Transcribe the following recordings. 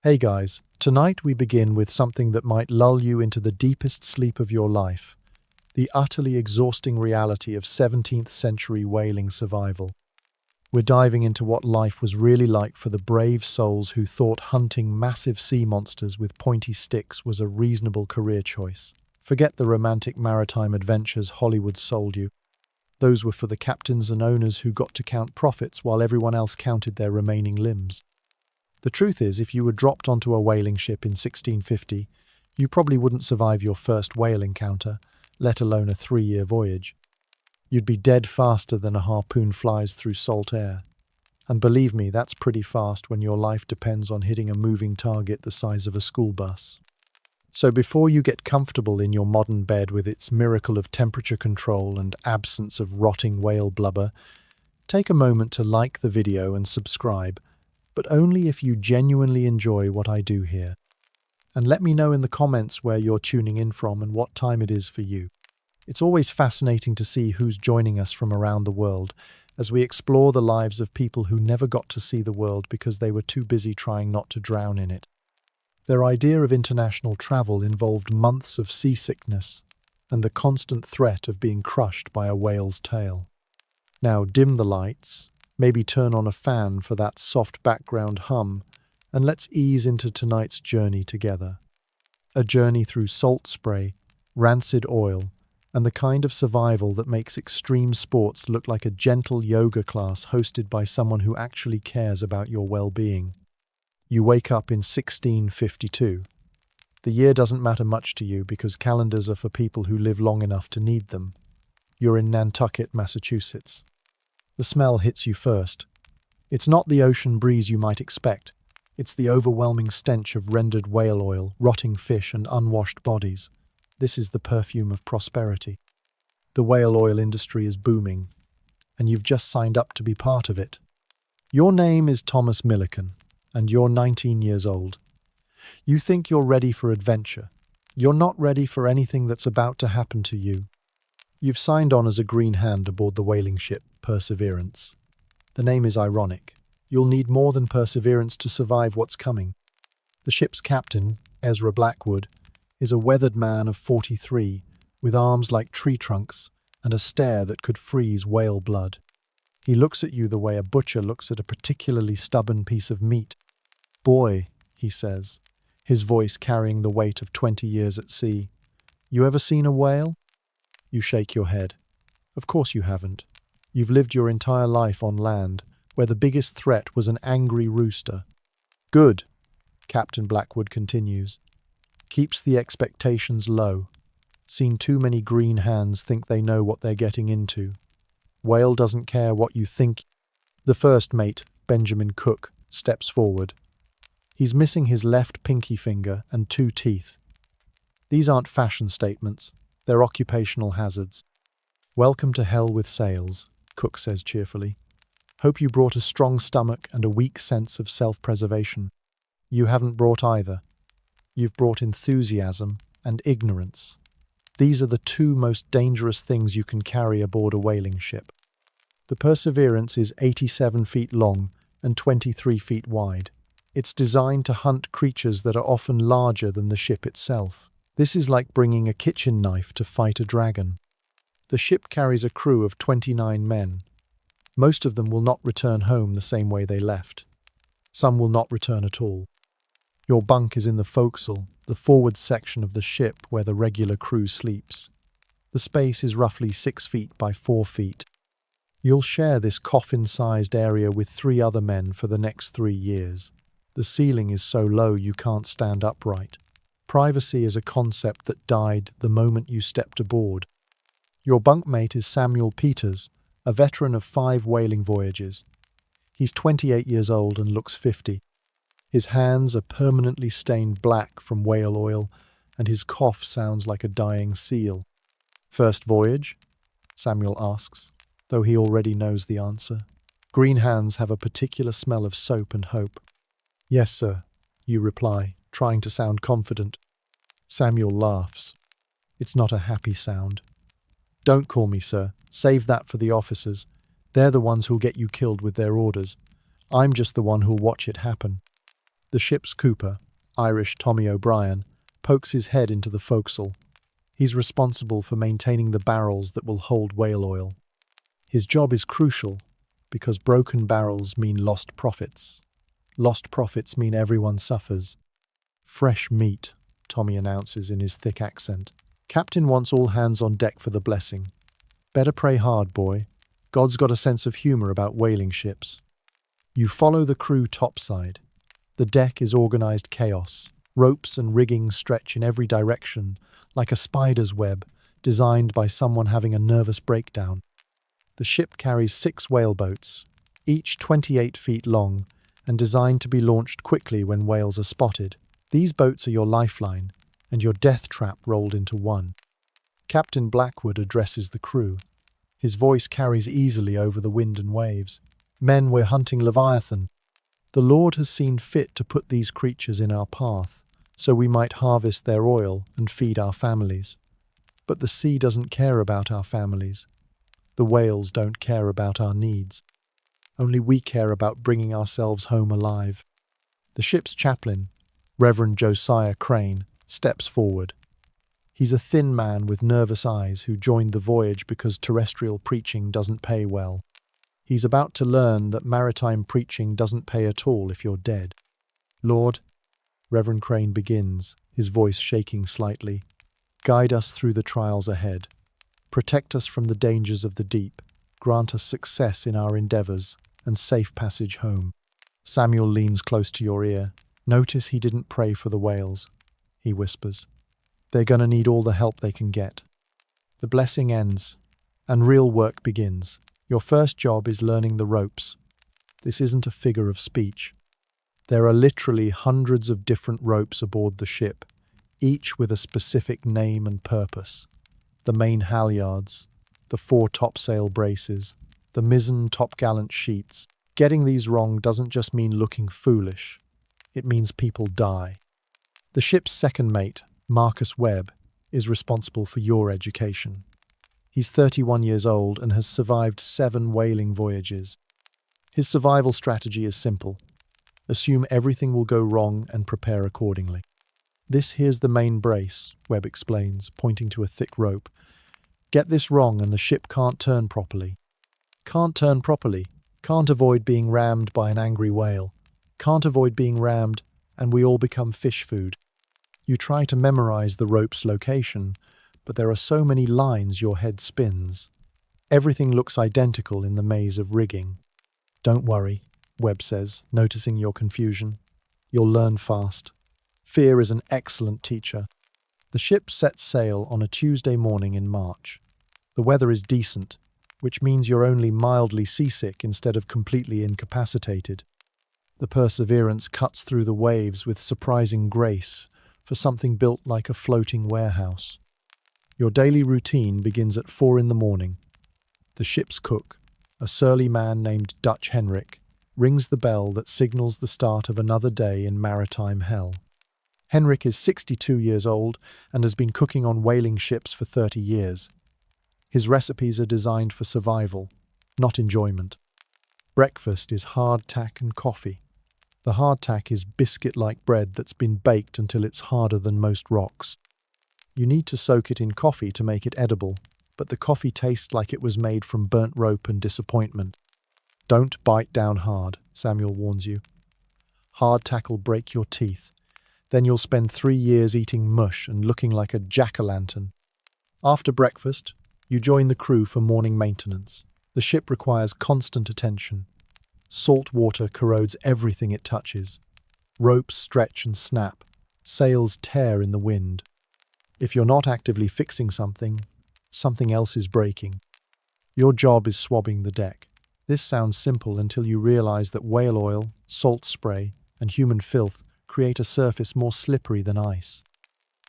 Hey guys, tonight we begin with something that might lull you into the deepest sleep of your life, the utterly exhausting reality of 17th century whaling survival. We're diving into what life was really like for the brave souls who thought hunting massive sea monsters with pointy sticks was a reasonable career choice. Forget the romantic maritime adventures Hollywood sold you. Those were for the captains and owners who got to count profits while everyone else counted their remaining limbs. The truth is, if you were dropped onto a whaling ship in 1650, you probably wouldn't survive your first whale encounter, let alone a 3-year voyage. You'd be dead faster than a harpoon flies through salt air. And believe me, that's pretty fast when your life depends on hitting a moving target the size of a school bus. So before you get comfortable in your modern bed with its miracle of temperature control and absence of rotting whale blubber, take a moment to like the video and subscribe, but only if you genuinely enjoy what I do here. And let me know in the comments where you're tuning in from and what time it is for you. It's always fascinating to see who's joining us from around the world as we explore the lives of people who never got to see the world because they were too busy trying not to drown in it. Their idea of international travel involved months of seasickness and the constant threat of being crushed by a whale's tail. Now dim the lights, maybe turn on a fan for that soft background hum, and let's ease into tonight's journey together. A journey through salt spray, rancid oil, and the kind of survival that makes extreme sports look like a gentle yoga class hosted by someone who actually cares about your well-being. You wake up in 1652. The year doesn't matter much to you because calendars are for people who live long enough to need them. You're in Nantucket, Massachusetts. The smell hits you first. It's not the ocean breeze you might expect. It's the overwhelming stench of rendered whale oil, rotting fish, and unwashed bodies. This is the perfume of prosperity. The whale oil industry is booming, and you've just signed up to be part of it. Your name is Thomas Milliken, and you're 19 years old. You think you're ready for adventure. You're not ready for anything that's about to happen to you. You've signed on as a green hand aboard the whaling ship Perseverance. The name is ironic. You'll need more than perseverance to survive what's coming. The ship's captain, Ezra Blackwood, is a weathered man of 43, with arms like tree trunks and a stare that could freeze whale blood. He looks at you the way a butcher looks at a particularly stubborn piece of meat. "Boy," he says, his voice carrying the weight of 20 years at sea. "You ever seen a whale?" You shake your head. Of course you haven't. You've lived your entire life on land, where the biggest threat was an angry rooster. "Good," Captain Blackwood continues. Keeps the expectations low. Seen too many green hands think they know what they're getting into. Whale doesn't care what you think. The first mate, Benjamin Cook, steps forward. He's missing his left pinky finger and 2 teeth. These aren't fashion statements. They're occupational hazards. "Welcome to hell with sails," Cook says cheerfully. "Hope you brought a strong stomach and a weak sense of self-preservation. You haven't brought either. You've brought enthusiasm and ignorance. These are the 2 most dangerous things you can carry aboard a whaling ship. The Perseverance is 87 feet long and 23 feet wide. It's designed to hunt creatures that are often larger than the ship itself. This is like bringing a kitchen knife to fight a dragon. The ship carries a crew of 29 men. Most of them will not return home the same way they left. Some will not return at all. Your bunk is in the forecastle, the forward section of the ship where the regular crew sleeps. The space is roughly 6 feet by 4 feet. You'll share this coffin-sized area with 3 other men for the next 3 years. The ceiling is so low you can't stand upright. Privacy is a concept that died the moment you stepped aboard. Your bunkmate is Samuel Peters, a veteran of 5 whaling voyages. He's 28 years old and looks 50. His hands are permanently stained black from whale oil, and his cough sounds like a dying seal. "First voyage?" Samuel asks, though he already knows the answer. Green hands have a particular smell of soap and hope. "Yes, sir," you reply, trying to sound confident. Samuel laughs. It's not a happy sound. "Don't call me sir. Save that for the officers. They're the ones who'll get you killed with their orders. I'm just the one who'll watch it happen." The ship's cooper, Irish Tommy O'Brien, pokes his head into the forecastle. He's responsible for maintaining the barrels that will hold whale oil. His job is crucial because broken barrels mean lost profits. Lost profits mean everyone suffers. Fresh meat, Tommy announces in his thick accent. Captain wants all hands on deck for the blessing. Better pray hard, boy. God's got a sense of humor about whaling ships. You follow the crew topside. The deck is organized chaos. Ropes and rigging stretch in every direction, like a spider's web, designed by someone having a nervous breakdown. The ship carries 6 whaleboats, each 28 feet long, and designed to be launched quickly when whales are spotted. These boats are your lifeline, and your death trap rolled into one. Captain Blackwood addresses the crew. His voice carries easily over the wind and waves. Men, we're hunting Leviathan. The Lord has seen fit to put these creatures in our path, so we might harvest their oil and feed our families. But the sea doesn't care about our families. The whales don't care about our needs. Only we care about bringing ourselves home alive. The ship's chaplain, Reverend Josiah Crane, steps forward. He's a thin man with nervous eyes who joined the voyage because terrestrial preaching doesn't pay well. He's about to learn that maritime preaching doesn't pay at all if you're dead. Lord, Reverend Crane begins, his voice shaking slightly, guide us through the trials ahead. Protect us from the dangers of the deep. Grant us success in our endeavors and safe passage home. Samuel leans close to your ear. Notice he didn't pray for the whales, he whispers. They're gonna need all the help they can get. The blessing ends, and real work begins. Your first job is learning the ropes. This isn't a figure of speech. There are literally hundreds of different ropes aboard the ship, each with a specific name and purpose. The main halyards, the 4 topsail braces, the mizzen topgallant sheets. Getting these wrong doesn't just mean looking foolish. It means people die. The ship's second mate, Marcus Webb, is responsible for your education. He's 31 years old and has survived 7 whaling voyages. His survival strategy is simple. Assume everything will go wrong and prepare accordingly. This here's the main brace, Webb explains, pointing to a thick rope. Get this wrong and the ship can't turn properly. Can't turn properly. Can't avoid being rammed by an angry whale. Can't avoid being rammed and we all become fish food. You try to memorize the rope's location, but there are so many lines your head spins. Everything looks identical in the maze of rigging. Don't worry, Webb says, noticing your confusion. You'll learn fast. Fear is an excellent teacher. The ship sets sail on a Tuesday morning in March. The weather is decent, which means you're only mildly seasick instead of completely incapacitated. The Perseverance cuts through the waves with surprising grace for something built like a floating warehouse. Your daily routine begins at 4 in the morning. The ship's cook, a surly man named Dutch Henrik, rings the bell that signals the start of another day in maritime hell. Henrik is 62 years old and has been cooking on whaling ships for 30 years. His recipes are designed for survival, not enjoyment. Breakfast is hardtack and coffee. The hardtack is biscuit-like bread that's been baked until it's harder than most rocks. You need to soak it in coffee to make it edible, but the coffee tastes like it was made from burnt rope and disappointment. Don't bite down hard, Samuel warns you. Hardtack will break your teeth. Then you'll spend 3 years eating mush and looking like a jack-o'-lantern. After breakfast, you join the crew for morning maintenance. The ship requires constant attention. Salt water corrodes everything it touches. Ropes stretch and snap. Sails tear in the wind. If you're not actively fixing something, something else is breaking. Your job is swabbing the deck. This sounds simple until you realize that whale oil, salt spray, and human filth create a surface more slippery than ice.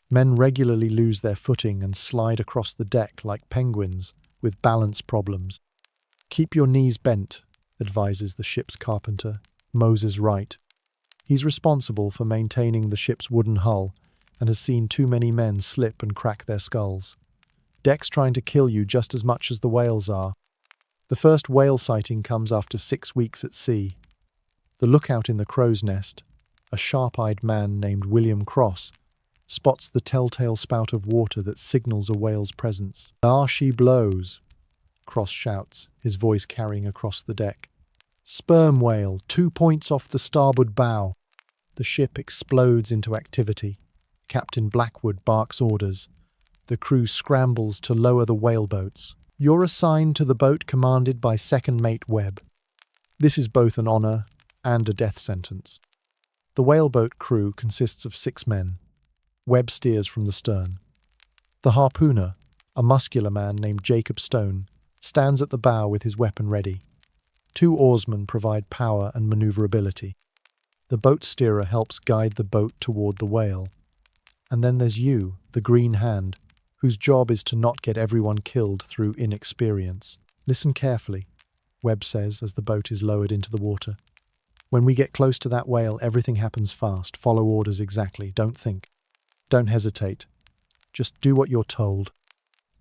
Men regularly lose their footing and slide across the deck like penguins with balance problems. Keep your knees bent, advises the ship's carpenter, Moses Wright. He's responsible for maintaining the ship's wooden hull and has seen too many men slip and crack their skulls. Deck's trying to kill you just as much as the whales are. The first whale sighting comes after 6 weeks at sea. The lookout in the crow's nest, a sharp-eyed man named William Cross, spots the telltale spout of water that signals a whale's presence. "Ah, she blows," Cross shouts, his voice carrying across the deck. "Sperm whale, 2 points off the starboard bow." The ship explodes into activity. Captain Blackwood barks orders. The crew scrambles to lower the whaleboats. You're assigned to the boat commanded by Second Mate Webb. This is both an honor and a death sentence. The whaleboat crew consists of 6 men. Webb steers from the stern. The harpooner, a muscular man named Jacob Stone, stands at the bow with his weapon ready. 2 oarsmen provide power and maneuverability. The boat steerer helps guide the boat toward the whale. And then there's you, the green hand, whose job is to not get everyone killed through inexperience. "Listen carefully," Webb says as the boat is lowered into the water. "When we get close to that whale, everything happens fast. Follow orders exactly. Don't think. Don't hesitate. Just do what you're told."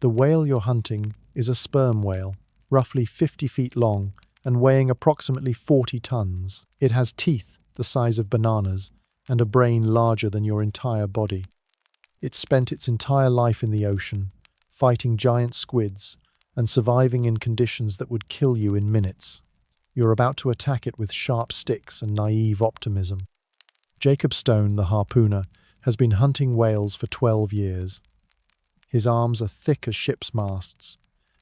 The whale you're hunting is a sperm whale, roughly 50 feet long and weighing approximately 40 tons. It has teeth the size of bananas and a brain larger than your entire body. It's spent its entire life in the ocean, fighting giant squids and surviving in conditions that would kill you in minutes. You're about to attack it with sharp sticks and naive optimism. Jacob Stone, the harpooner, has been hunting whales for 12 years. His arms are thick as ship's masts,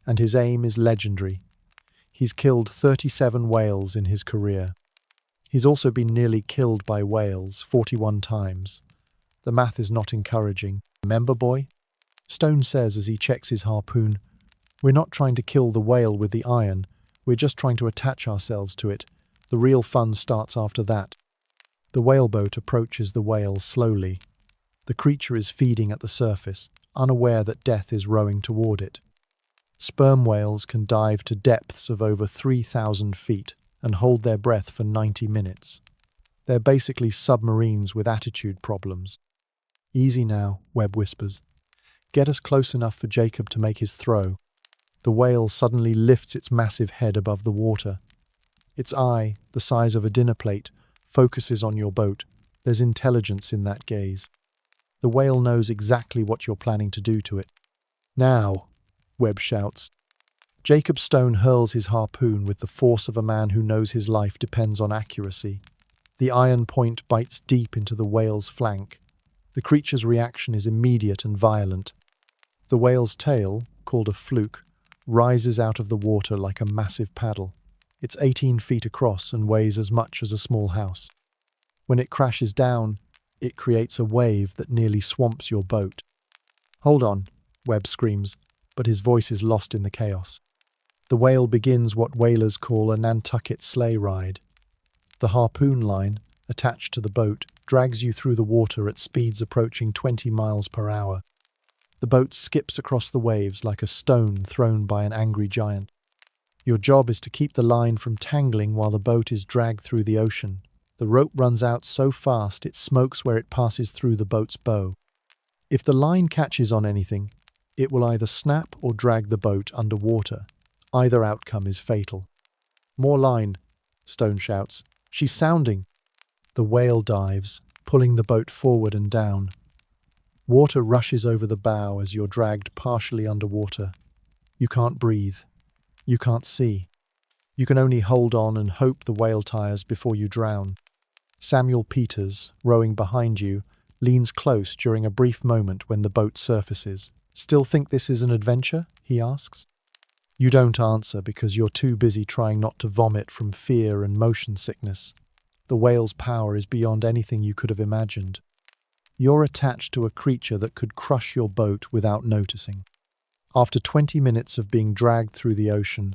and his aim is legendary. He's killed 37 whales in his career. He's also been nearly killed by whales 41 times. The math is not encouraging. "Remember, boy?" Stone says as he checks his harpoon. "We're not trying to kill the whale with the iron. We're just trying to attach ourselves to it. The real fun starts after that." The whaleboat approaches the whale slowly. The creature is feeding at the surface, unaware that death is rowing toward it. Sperm whales can dive to depths of over 3,000 feet and hold their breath for 90 minutes. They're basically submarines with attitude problems. "Easy now," Webb whispers. "Get us close enough for Jacob to make his throw." The whale suddenly lifts its massive head above the water. Its eye, the size of a dinner plate, focuses on your boat. There's intelligence in that gaze. The whale knows exactly what you're planning to do to it. "Now," Webb shouts. Jacob Stone hurls his harpoon with the force of a man who knows his life depends on accuracy. The iron point bites deep into the whale's flank. The creature's reaction is immediate and violent. The whale's tail, called a fluke, rises out of the water like a massive paddle. It's 18 feet across and weighs as much as a small house. When it crashes down, it creates a wave that nearly swamps your boat. "Hold on," Webb screams, but his voice is lost in the chaos. The whale begins what whalers call a Nantucket sleigh ride. The harpoon line, attached to the boat, drags you through the water at speeds approaching 20 miles per hour. The boat skips across the waves like a stone thrown by an angry giant. Your job is to keep the line from tangling while the boat is dragged through the ocean. The rope runs out so fast it smokes where it passes through the boat's bow. If the line catches on anything, it will either snap or drag the boat underwater. Either outcome is fatal. "More line," Stone shouts. "She's sounding." The whale dives, pulling the boat forward and down. Water rushes over the bow as you're dragged partially underwater. You can't breathe. You can't see. You can only hold on and hope the whale tires before you drown. Samuel Peters, rowing behind you, leans close during a brief moment when the boat surfaces. "Still think this is an adventure?" he asks. You don't answer because you're too busy trying not to vomit from fear and motion sickness. The whale's power is beyond anything you could have imagined. You're attached to a creature that could crush your boat without noticing. After 20 minutes of being dragged through the ocean,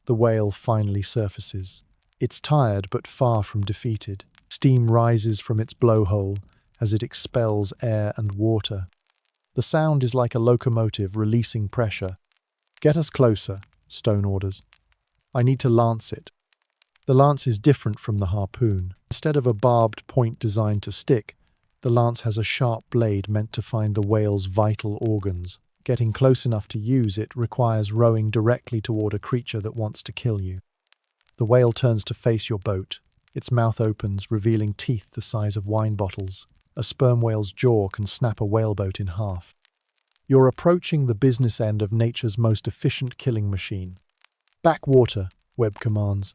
the whale finally surfaces. It's tired but far from defeated. Steam rises from its blowhole as it expels air and water. The sound is like a locomotive releasing pressure. "Get us closer," Stone orders. "I need to lance it." The lance is different from the harpoon. Instead of a barbed point designed to stick, the lance has a sharp blade meant to find the whale's vital organs. Getting close enough to use it requires rowing directly toward a creature that wants to kill you. The whale turns to face your boat. Its mouth opens, revealing teeth the size of wine bottles. A sperm whale's jaw can snap a whaleboat in half. You're approaching the business end of nature's most efficient killing machine. "Back water," Webb commands.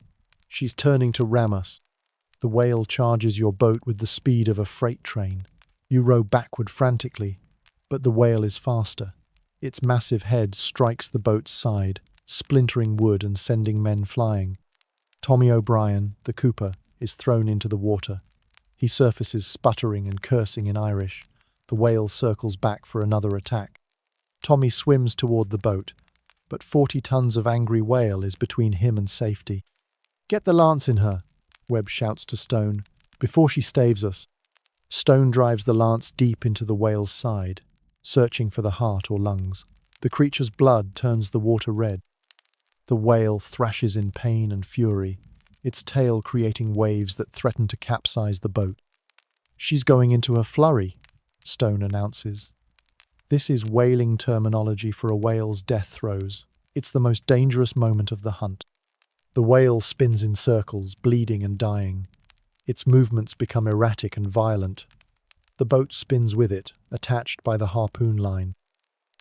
"She's turning to ram us." The whale charges your boat with the speed of a freight train. You row backward frantically, but the whale is faster. Its massive head strikes the boat's side, splintering wood and sending men flying. Tommy O'Brien, the cooper, is thrown into the water. He surfaces sputtering and cursing in Irish. The whale circles back for another attack. Tommy swims toward the boat, but 40 tons of angry whale is between him and safety. "Get the lance in her," Webb shouts to Stone, "before she staves us." Stone drives the lance deep into the whale's side, searching for the heart or lungs. The creature's blood turns the water red. The whale thrashes in pain and fury, its tail creating waves that threaten to capsize the boat. "She's going into a flurry," Stone announces. This is whaling terminology for a whale's death throes. It's the most dangerous moment of the hunt. The whale spins in circles, bleeding and dying. Its movements become erratic and violent. The boat spins with it, attached by the harpoon line.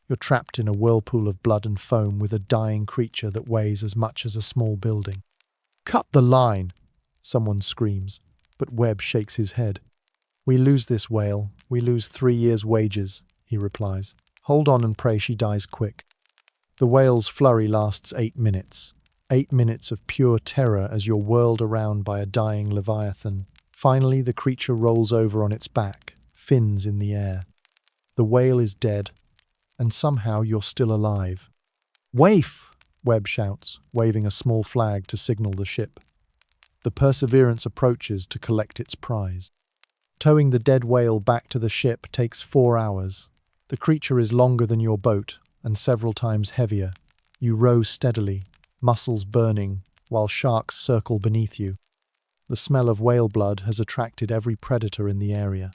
You're trapped in a whirlpool of blood and foam with a dying creature that weighs as much as a small building. "Cut the line!" someone screams, but Webb shakes his head. "We lose this whale, we lose 3 years' wages," he replies. "Hold on and pray she dies quick." The whale's flurry lasts 8 minutes. 8 minutes of pure terror as you're whirled around by a dying leviathan. Finally, the creature rolls over on its back, fins in the air. The whale is dead, and somehow you're still alive. "Waif!" Webb shouts, waving a small flag to signal the ship. The Perseverance approaches to collect its prize. Towing the dead whale back to the ship takes 4 hours. The creature is longer than your boat and several times heavier. You row steadily, muscles burning, while sharks circle beneath you. The smell of whale blood has attracted every predator in the area.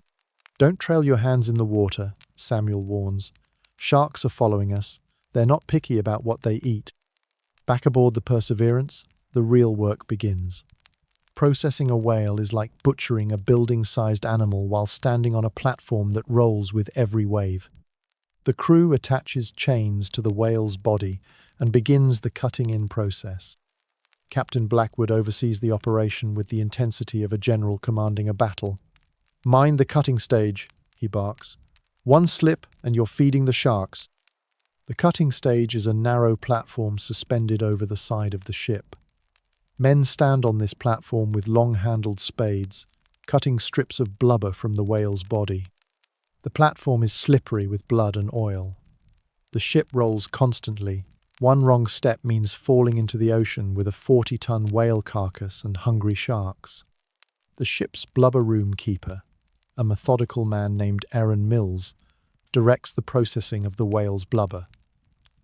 "Don't trail your hands in the water," Samuel warns. "Sharks are following us. They're not picky about what they eat." Back aboard the Perseverance, the real work begins. Processing a whale is like butchering a building-sized animal while standing on a platform that rolls with every wave. The crew attaches chains to the whale's body and begins the cutting-in process. Captain Blackwood oversees the operation with the intensity of a general commanding a battle. "Mind the cutting stage," he barks. "One slip and you're feeding the sharks." The cutting stage is a narrow platform suspended over the side of the ship. Men stand on this platform with long-handled spades, cutting strips of blubber from the whale's body. The platform is slippery with blood and oil. The ship rolls constantly. One wrong step means falling into the ocean with a 40-ton whale carcass and hungry sharks. The ship's blubber room keeper, a methodical man named Aaron Mills, directs the processing of the whale's blubber.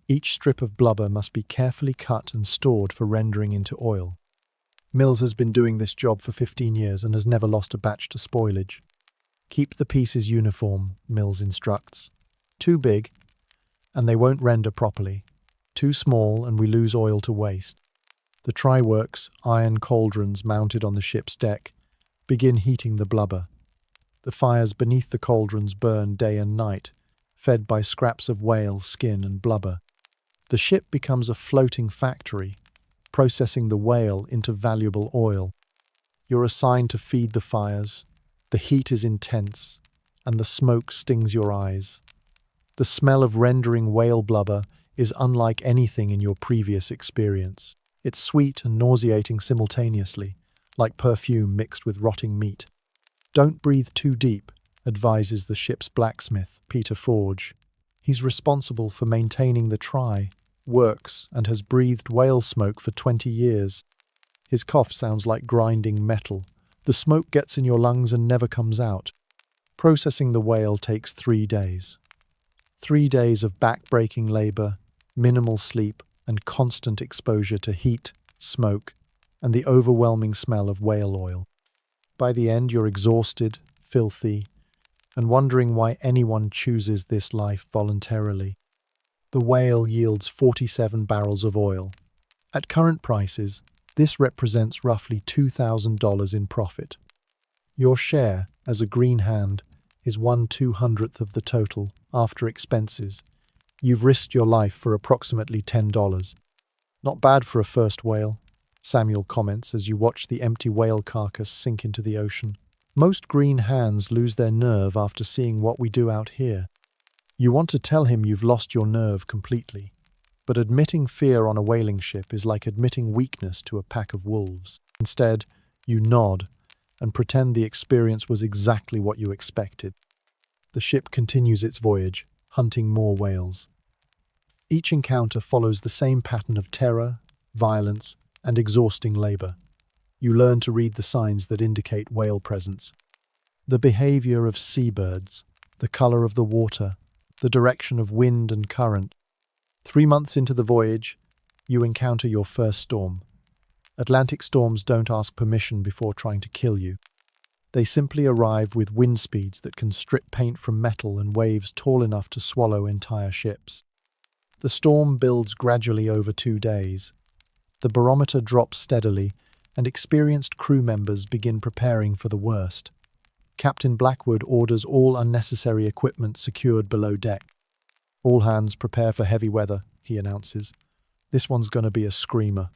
Each strip of blubber must be carefully cut and stored for rendering into oil. Mills has been doing this job for 15 years and has never lost a batch to spoilage. "Keep the pieces uniform," Mills instructs. "Too big, and they won't render properly. Too small, and we lose oil to waste." The try-works, iron cauldrons mounted on the ship's deck, begin heating the blubber. The fires beneath the cauldrons burn day and night, fed by scraps of whale skin and blubber. The ship becomes a floating factory, processing the whale into valuable oil. You're assigned to feed the fires. The heat is intense, and the smoke stings your eyes. The smell of rendering whale blubber is unlike anything in your previous experience. It's sweet and nauseating simultaneously, like perfume mixed with rotting meat. "Don't breathe too deep," advises the ship's blacksmith, Peter Forge. He's responsible for maintaining the try, works, and has breathed whale smoke for 20 years. His cough sounds like grinding metal. The smoke gets in your lungs and never comes out. Processing the whale takes 3 days. 3 days of back-breaking labor, minimal sleep, and constant exposure to heat, smoke, and the overwhelming smell of whale oil. By the end, you're exhausted, filthy, and wondering why anyone chooses this life voluntarily. The whale yields 47 barrels of oil. At current prices, This represents roughly $2,000 in profit. Your share, as a green hand, is 1/200th of the total, after expenses. You've risked your life for approximately $10. Not bad for a first whale, Samuel comments as you watch the empty whale carcass sink into the ocean. Most green hands lose their nerve after seeing what we do out here. You want to tell him you've lost your nerve completely, but admitting fear on a whaling ship is like admitting weakness to a pack of wolves. Instead, you nod and pretend the experience was exactly what you expected. The ship continues its voyage, hunting more whales. Each encounter follows the same pattern of terror, violence, and exhausting labor. You learn to read the signs that indicate whale presence. The behavior of seabirds, the color of the water, the direction of wind and current. 3 months into the voyage, you encounter your first storm. Atlantic storms don't ask permission before trying to kill you. They simply arrive with wind speeds that can strip paint from metal and waves tall enough to swallow entire ships. The storm builds gradually over 2 days. The barometer drops steadily, and experienced crew members begin preparing for the worst. Captain Blackwood orders all unnecessary equipment secured below deck. "All hands prepare for heavy weather," he announces. "This one's gonna be a screamer."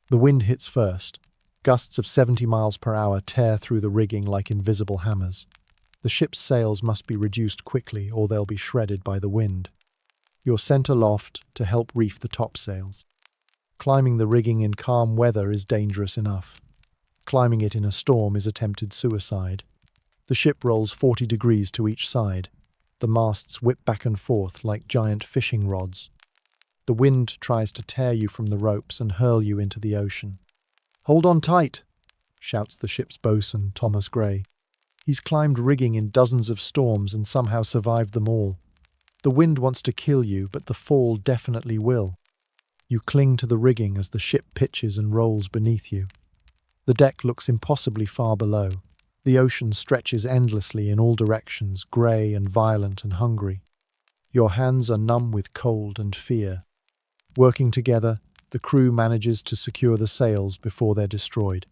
The wind hits first. Gusts of 70 miles per hour tear through the rigging like invisible hammers. The ship's sails must be reduced quickly or they'll be shredded by the wind. You're sent aloft to help reef the topsails. Climbing the rigging in calm weather is dangerous enough. Climbing it in a storm is attempted suicide. The ship rolls 40 degrees to each side. The masts whip back and forth like giant fishing rods. The wind tries to tear you from the ropes and hurl you into the ocean. "Hold on tight," shouts the ship's boatswain, Thomas Gray. He's climbed rigging in dozens of storms and somehow survived them all. The wind wants to kill you, but the fall definitely will. You cling to the rigging as the ship pitches and rolls beneath you. The deck looks impossibly far below. The ocean stretches endlessly in all directions, grey and violent and hungry. Your hands are numb with cold and fear. Working together, the crew manages to secure the sails before they're destroyed.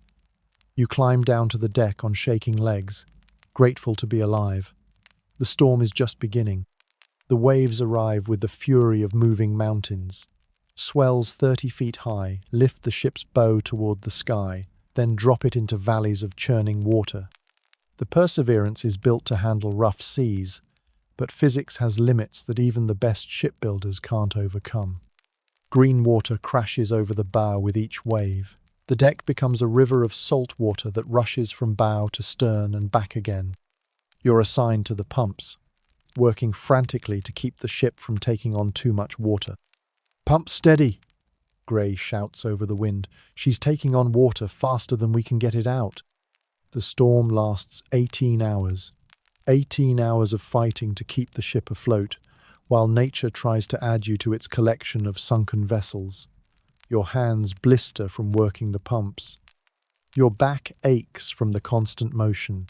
You climb down to the deck on shaking legs, grateful to be alive. The storm is just beginning. The waves arrive with the fury of moving mountains. Swells 30 feet high lift the ship's bow toward the sky, then drop it into valleys of churning water. The Perseverance is built to handle rough seas, but physics has limits that even the best shipbuilders can't overcome. Green water crashes over the bow with each wave. The deck becomes a river of salt water that rushes from bow to stern and back again. You're assigned to the pumps, working frantically to keep the ship from taking on too much water. "Pump steady," Gray shouts over the wind. "She's taking on water faster than we can get it out." The storm lasts 18 hours. 18 hours of fighting to keep the ship afloat, while nature tries to add you to its collection of sunken vessels. Your hands blister from working the pumps. Your back aches from the constant motion.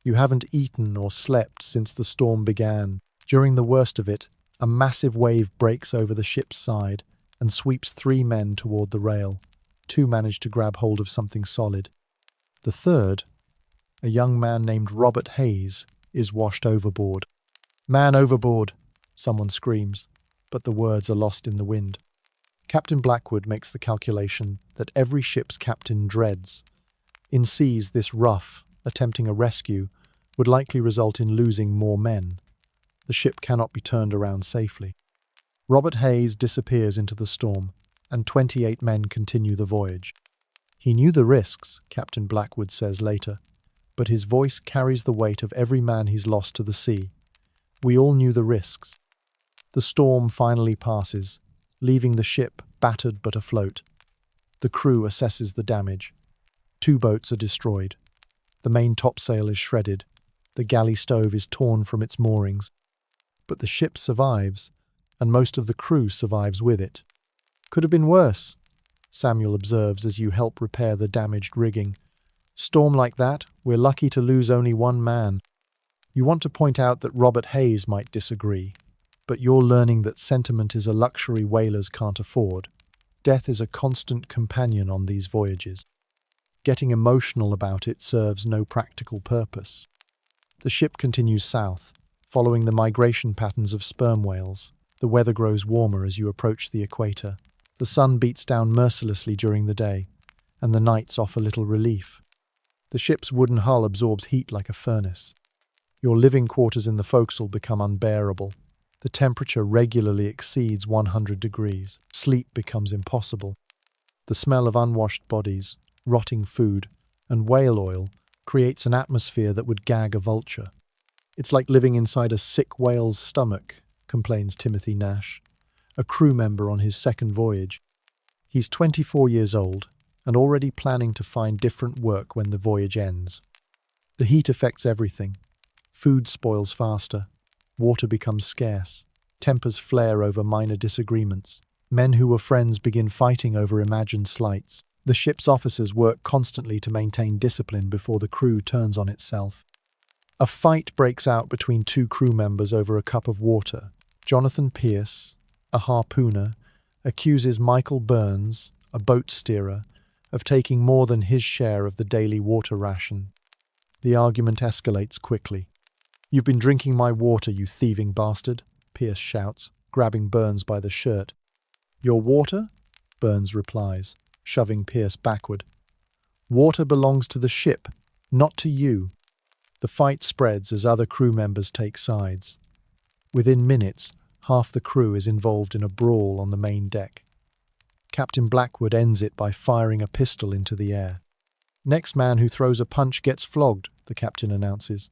You haven't eaten or slept since the storm began. During the worst of it, a massive wave breaks over the ship's side and sweeps 3 men toward the rail. 2 manage to grab hold of something solid. The third, a young man named Robert Hayes, is washed overboard. "Man overboard!" someone screams, but the words are lost in the wind. Captain Blackwood makes the calculation that every ship's captain dreads. In seas this rough, attempting a rescue would likely result in losing more men. The ship cannot be turned around safely. Robert Hayes disappears into the storm, and 28 men continue the voyage. He knew the risks, Captain Blackwood says later, but his voice carries the weight of every man he's lost to the sea. We all knew the risks. The storm finally passes, leaving the ship battered but afloat. The crew assesses the damage. 2 boats are destroyed. The main topsail is shredded. The galley stove is torn from its moorings. But the ship survives, and most of the crew survives with it. "Could have been worse," Samuel observes as you help repair the damaged rigging. "Storm like that, we're lucky to lose only 1 man." You want to point out that Robert Hayes might disagree, but you're learning that sentiment is a luxury whalers can't afford. Death is a constant companion on these voyages. Getting emotional about it serves no practical purpose. The ship continues south, following the migration patterns of sperm whales. The weather grows warmer as you approach the equator. The sun beats down mercilessly during the day, and the nights offer little relief. The ship's wooden hull absorbs heat like a furnace. Your living quarters in the forecastle become unbearable. The temperature regularly exceeds 100 degrees. Sleep becomes impossible. The smell of unwashed bodies, rotting food, and whale oil creates an atmosphere that would gag a vulture. "It's like living inside a sick whale's stomach," complains Timothy Nash, a crew member on his second voyage. He's 24 years old and already planning to find different work when the voyage ends. The heat affects everything. Food spoils faster. Water becomes scarce. Tempers flare over minor disagreements. Men who were friends begin fighting over imagined slights. The ship's officers work constantly to maintain discipline before the crew turns on itself. A fight breaks out between two crew members over a cup of water. Jonathan Pierce, a harpooner, accuses Michael Burns, a boat steerer, of taking more than his share of the daily water ration. The argument escalates quickly. "You've been drinking my water, you thieving bastard," Pierce shouts, grabbing Burns by the shirt. "Your water?" Burns replies, shoving Pierce backward. "Water belongs to the ship, not to you." The fight spreads as other crew members take sides. Within minutes, half the crew is involved in a brawl on the main deck. Captain Blackwood ends it by firing a pistol into the air. "Next man who throws a punch gets flogged," the captain announces.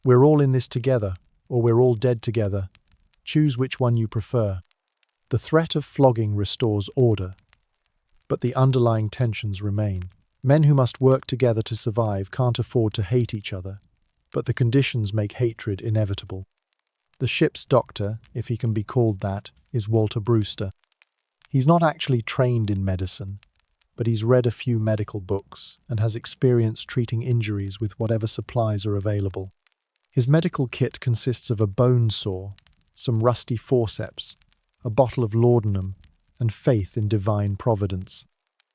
"We're all in this together, or we're all dead together. Choose which one you prefer." The threat of flogging restores order, but the underlying tensions remain. Men who must work together to survive can't afford to hate each other, but the conditions make hatred inevitable. The ship's doctor, if he can be called that, is Walter Brewster. He's not actually trained in medicine, but he's read a few medical books and has experience treating injuries with whatever supplies are available. His medical kit consists of a bone saw, some rusty forceps, a bottle of laudanum, and faith in divine providence.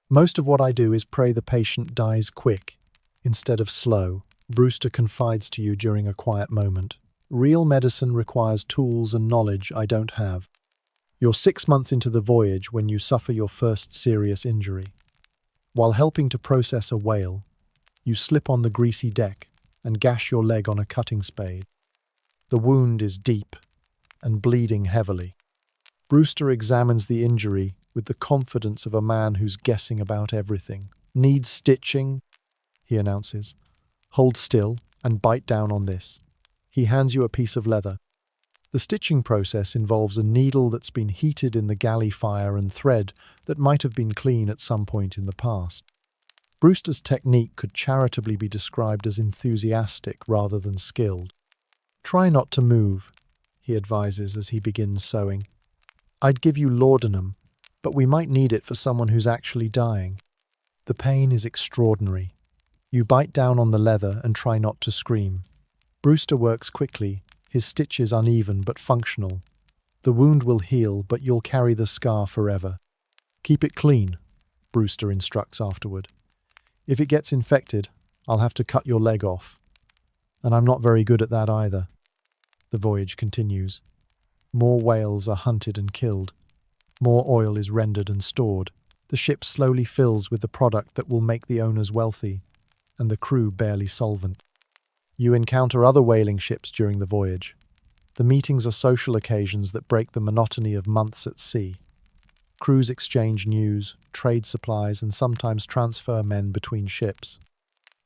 "Most of what I do is pray the patient dies quick, instead of slow," Brewster confides to you during a quiet moment. "Real medicine requires tools and knowledge I don't have." You're 6 months into the voyage when you suffer your first serious injury. While helping to process a whale, you slip on the greasy deck and gash your leg on a cutting spade. The wound is deep and bleeding heavily. Brewster examines the injury with the confidence of a man who's guessing about everything. "Needs stitching," he announces. "Hold still and bite down on this." He hands you a piece of leather. The stitching process involves a needle that's been heated in the galley fire and thread that might have been clean at some point in the past. Brewster's technique could charitably be described as enthusiastic rather than skilled. "Try not to move," he advises as he begins sewing. "I'd give you laudanum, but we might need it for someone who's actually dying." The pain is extraordinary. You bite down on the leather and try not to scream. Brewster works quickly, his stitches uneven but functional. The wound will heal, but you'll carry the scar forever. "Keep it clean," Brewster instructs afterward. "If it gets infected, I'll have to cut your leg off. And I'm not very good at that either." The voyage continues. More whales are hunted and killed. More oil is rendered and stored. The ship slowly fills with the product that will make the owners wealthy, and the crew barely solvent. You encounter other whaling ships during the voyage. The meetings are social occasions that break the monotony of months at sea. Crews exchange news, trade supplies, and sometimes transfer men between ships.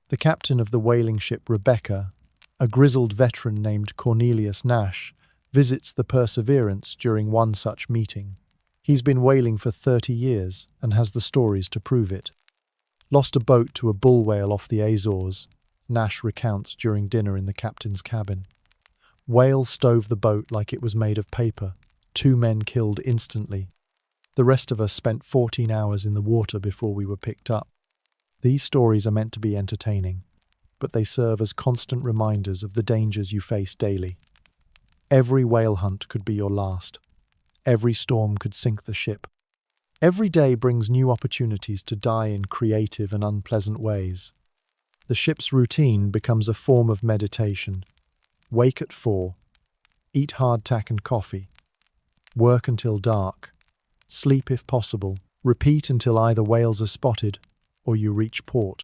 The captain of the whaling ship Rebecca, a grizzled veteran named Cornelius Nash, visits the Perseverance during one such meeting. He's been whaling for 30 years and has the stories to prove it. "Lost a boat to a bull whale off the Azores," Nash recounts during dinner in the captain's cabin. "Whale stove the boat like it was made of paper. 2 men killed instantly. The rest of us spent 14 hours in the water before we were picked up." These stories are meant to be entertaining, but they serve as constant reminders of the dangers you face daily. Every whale hunt could be your last. Every storm could sink the ship. Every day brings new opportunities to die in creative and unpleasant ways. The ship's routine becomes a form of meditation. Wake at 4, eat hardtack and coffee, work until dark, sleep if possible, repeat until either whales are spotted or you reach port.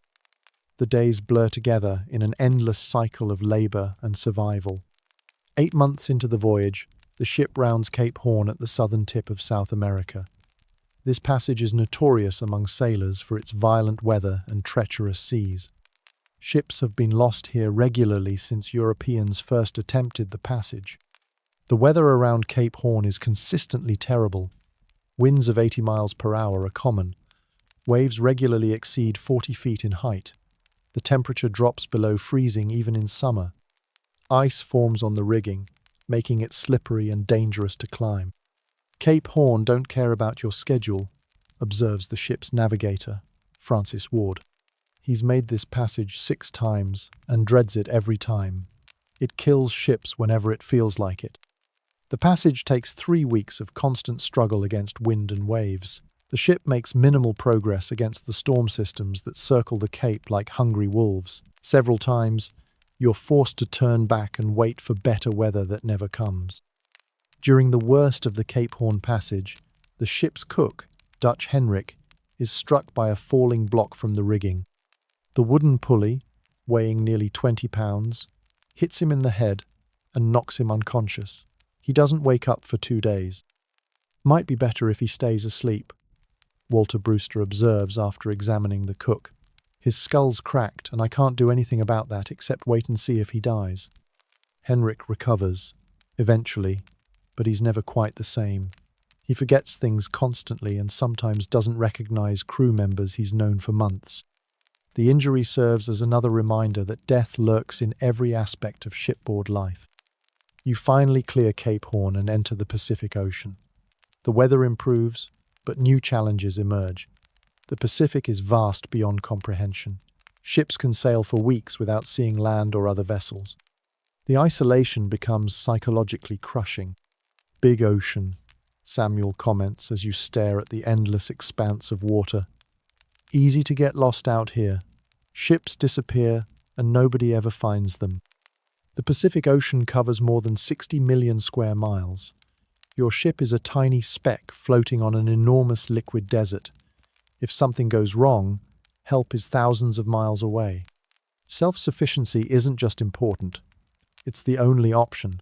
The days blur together in an endless cycle of labor and survival. 8 months into the voyage, the ship rounds Cape Horn at the southern tip of South America. This passage is notorious among sailors for its violent weather and treacherous seas. Ships have been lost here regularly since Europeans first attempted the passage. The weather around Cape Horn is consistently terrible. Winds of 80 miles per hour are common. Waves regularly exceed 40 feet in height. The temperature drops below freezing even in summer. Ice forms on the rigging, making it slippery and dangerous to climb. Cape Horn don't care about your schedule, observes the ship's navigator, Francis Ward. He's made this passage 6 times and dreads it every time. It kills ships whenever it feels like it. The passage takes 3 weeks of constant struggle against wind and waves. The ship makes minimal progress against the storm systems that circle the Cape like hungry wolves. Several times, you're forced to turn back and wait for better weather that never comes. During the worst of the Cape Horn passage, the ship's cook, Dutch Henrik, is struck by a falling block from the rigging. The wooden pulley, weighing nearly 20 pounds, hits him in the head and knocks him unconscious. He doesn't wake up for 2 days. Might be better if he stays asleep, Walter Brewster observes after examining the cook. His skull's cracked and I can't do anything about that except wait and see if he dies. Henrik recovers, eventually, but he's never quite the same. He forgets things constantly and sometimes doesn't recognize crew members he's known for months. The injury serves as another reminder that death lurks in every aspect of shipboard life. You finally clear Cape Horn and enter the Pacific Ocean. The weather improves, but new challenges emerge. The Pacific is vast beyond comprehension. Ships can sail for weeks without seeing land or other vessels. The isolation becomes psychologically crushing. Big ocean, Samuel comments as you stare at the endless expanse of water. Easy to get lost out here. Ships disappear and nobody ever finds them. The Pacific Ocean covers more than 60 million square miles. Your ship is a tiny speck floating on an enormous liquid desert. If something goes wrong, help is thousands of miles away. Self-sufficiency isn't just important, it's the only option.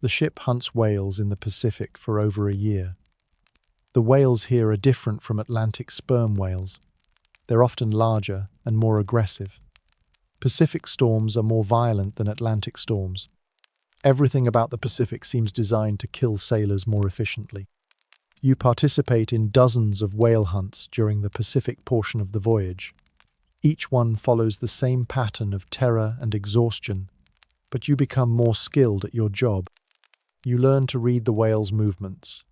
The ship hunts whales in the Pacific for over a year. The whales here are different from Atlantic sperm whales. They're often larger and more aggressive. Pacific storms are more violent than Atlantic storms. Everything about the Pacific seems designed to kill sailors more efficiently. You participate in dozens of whale hunts during the Pacific portion of the voyage. Each one follows the same pattern of terror and exhaustion, but you become more skilled at your job. You learn to read the whale's movements.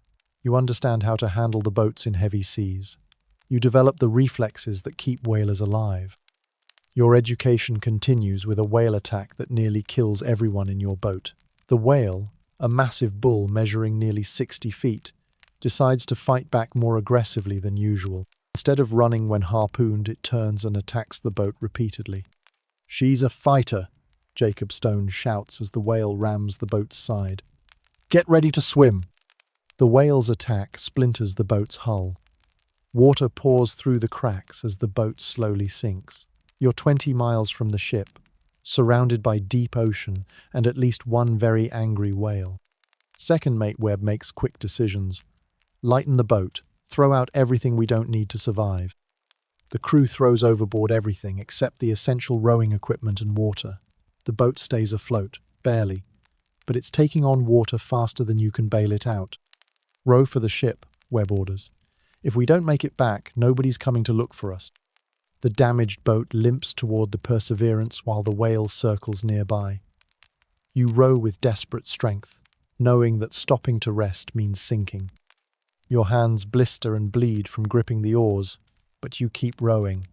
You understand how to handle the boats in heavy seas. You develop the reflexes that keep whalers alive. Your education continues with a whale attack that nearly kills everyone in your boat. The whale, a massive bull measuring nearly 60 feet, decides to fight back more aggressively than usual. Instead of running when harpooned, it turns and attacks the boat repeatedly. "She's a fighter," Jacob Stone shouts as the whale rams the boat's side. "Get ready to swim." The whale's attack splinters the boat's hull. Water pours through the cracks as the boat slowly sinks. You're 20 miles from the ship, surrounded by deep ocean and at least one very angry whale. Second mate Webb makes quick decisions. Lighten the boat. Throw out everything we don't need to survive. The crew throws overboard everything except the essential rowing equipment and water. The boat stays afloat, barely, but it's taking on water faster than you can bail it out. "Row for the ship," Webb orders. "If we don't make it back, nobody's coming to look for us." The damaged boat limps toward the Perseverance while the whale circles nearby. You row with desperate strength, knowing that stopping to rest means sinking. Your hands blister and bleed from gripping the oars, but you keep rowing.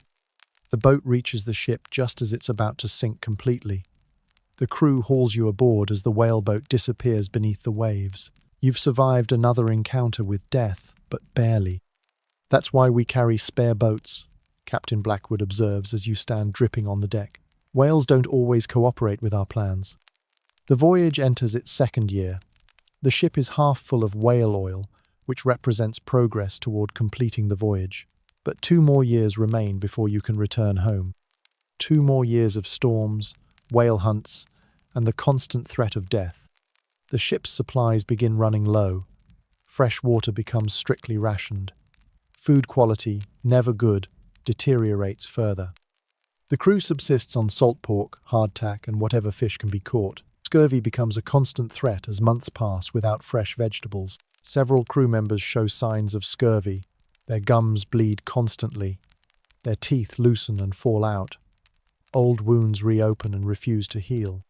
The boat reaches the ship just as it's about to sink completely. The crew hauls you aboard as the whaleboat disappears beneath the waves. You've survived another encounter with death, but barely. That's why we carry spare boats, Captain Blackwood observes as you stand dripping on the deck. Whales don't always cooperate with our plans. The voyage enters its second year. The ship is half full of whale oil, which represents progress toward completing the voyage. But 2 more years remain before you can return home. 2 more years of storms, whale hunts, and the constant threat of death. The ship's supplies begin running low. Fresh water becomes strictly rationed. Food quality, never good, deteriorates further. The crew subsists on salt pork, hardtack, and whatever fish can be caught. Scurvy becomes a constant threat as months pass without fresh vegetables. Several crew members show signs of scurvy. Their gums bleed constantly. Their teeth loosen and fall out. Old wounds reopen and refuse to heal.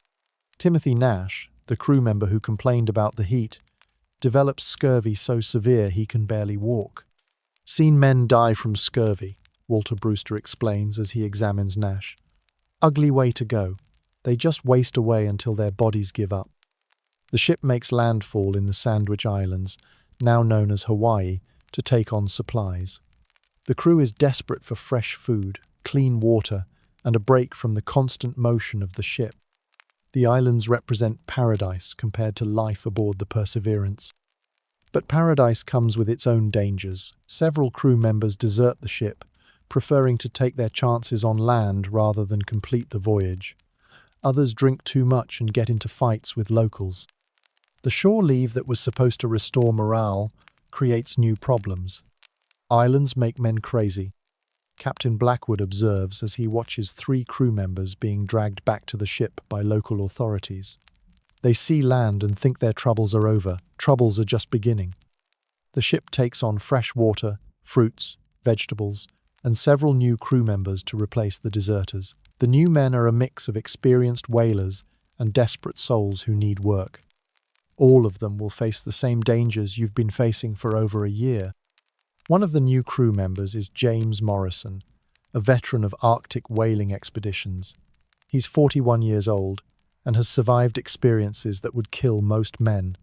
Timothy Nash, the crew member who complained about the heat, develops scurvy so severe he can barely walk. Seen men die from scurvy, Walter Brewster explains as he examines Nash. Ugly way to go. They just waste away until their bodies give up. The ship makes landfall in the Sandwich Islands, now known as Hawaii, to take on supplies. The crew is desperate for fresh food, clean water, and a break from the constant motion of the ship. The islands represent paradise compared to life aboard the Perseverance. But paradise comes with its own dangers. Several crew members desert the ship, preferring to take their chances on land rather than complete the voyage. Others drink too much and get into fights with locals. The shore leave that was supposed to restore morale creates new problems. Islands make men crazy. Captain Blackwood observes as he watches 3 crew members being dragged back to the ship by local authorities. They see land and think their troubles are over. Troubles are just beginning. The ship takes on fresh water, fruits, vegetables, and several new crew members to replace the deserters. The new men are a mix of experienced whalers and desperate souls who need work. All of them will face the same dangers you've been facing for over a year. One of the new crew members is James Morrison, a veteran of Arctic whaling expeditions. He's 41 years old and has survived experiences that would kill most men.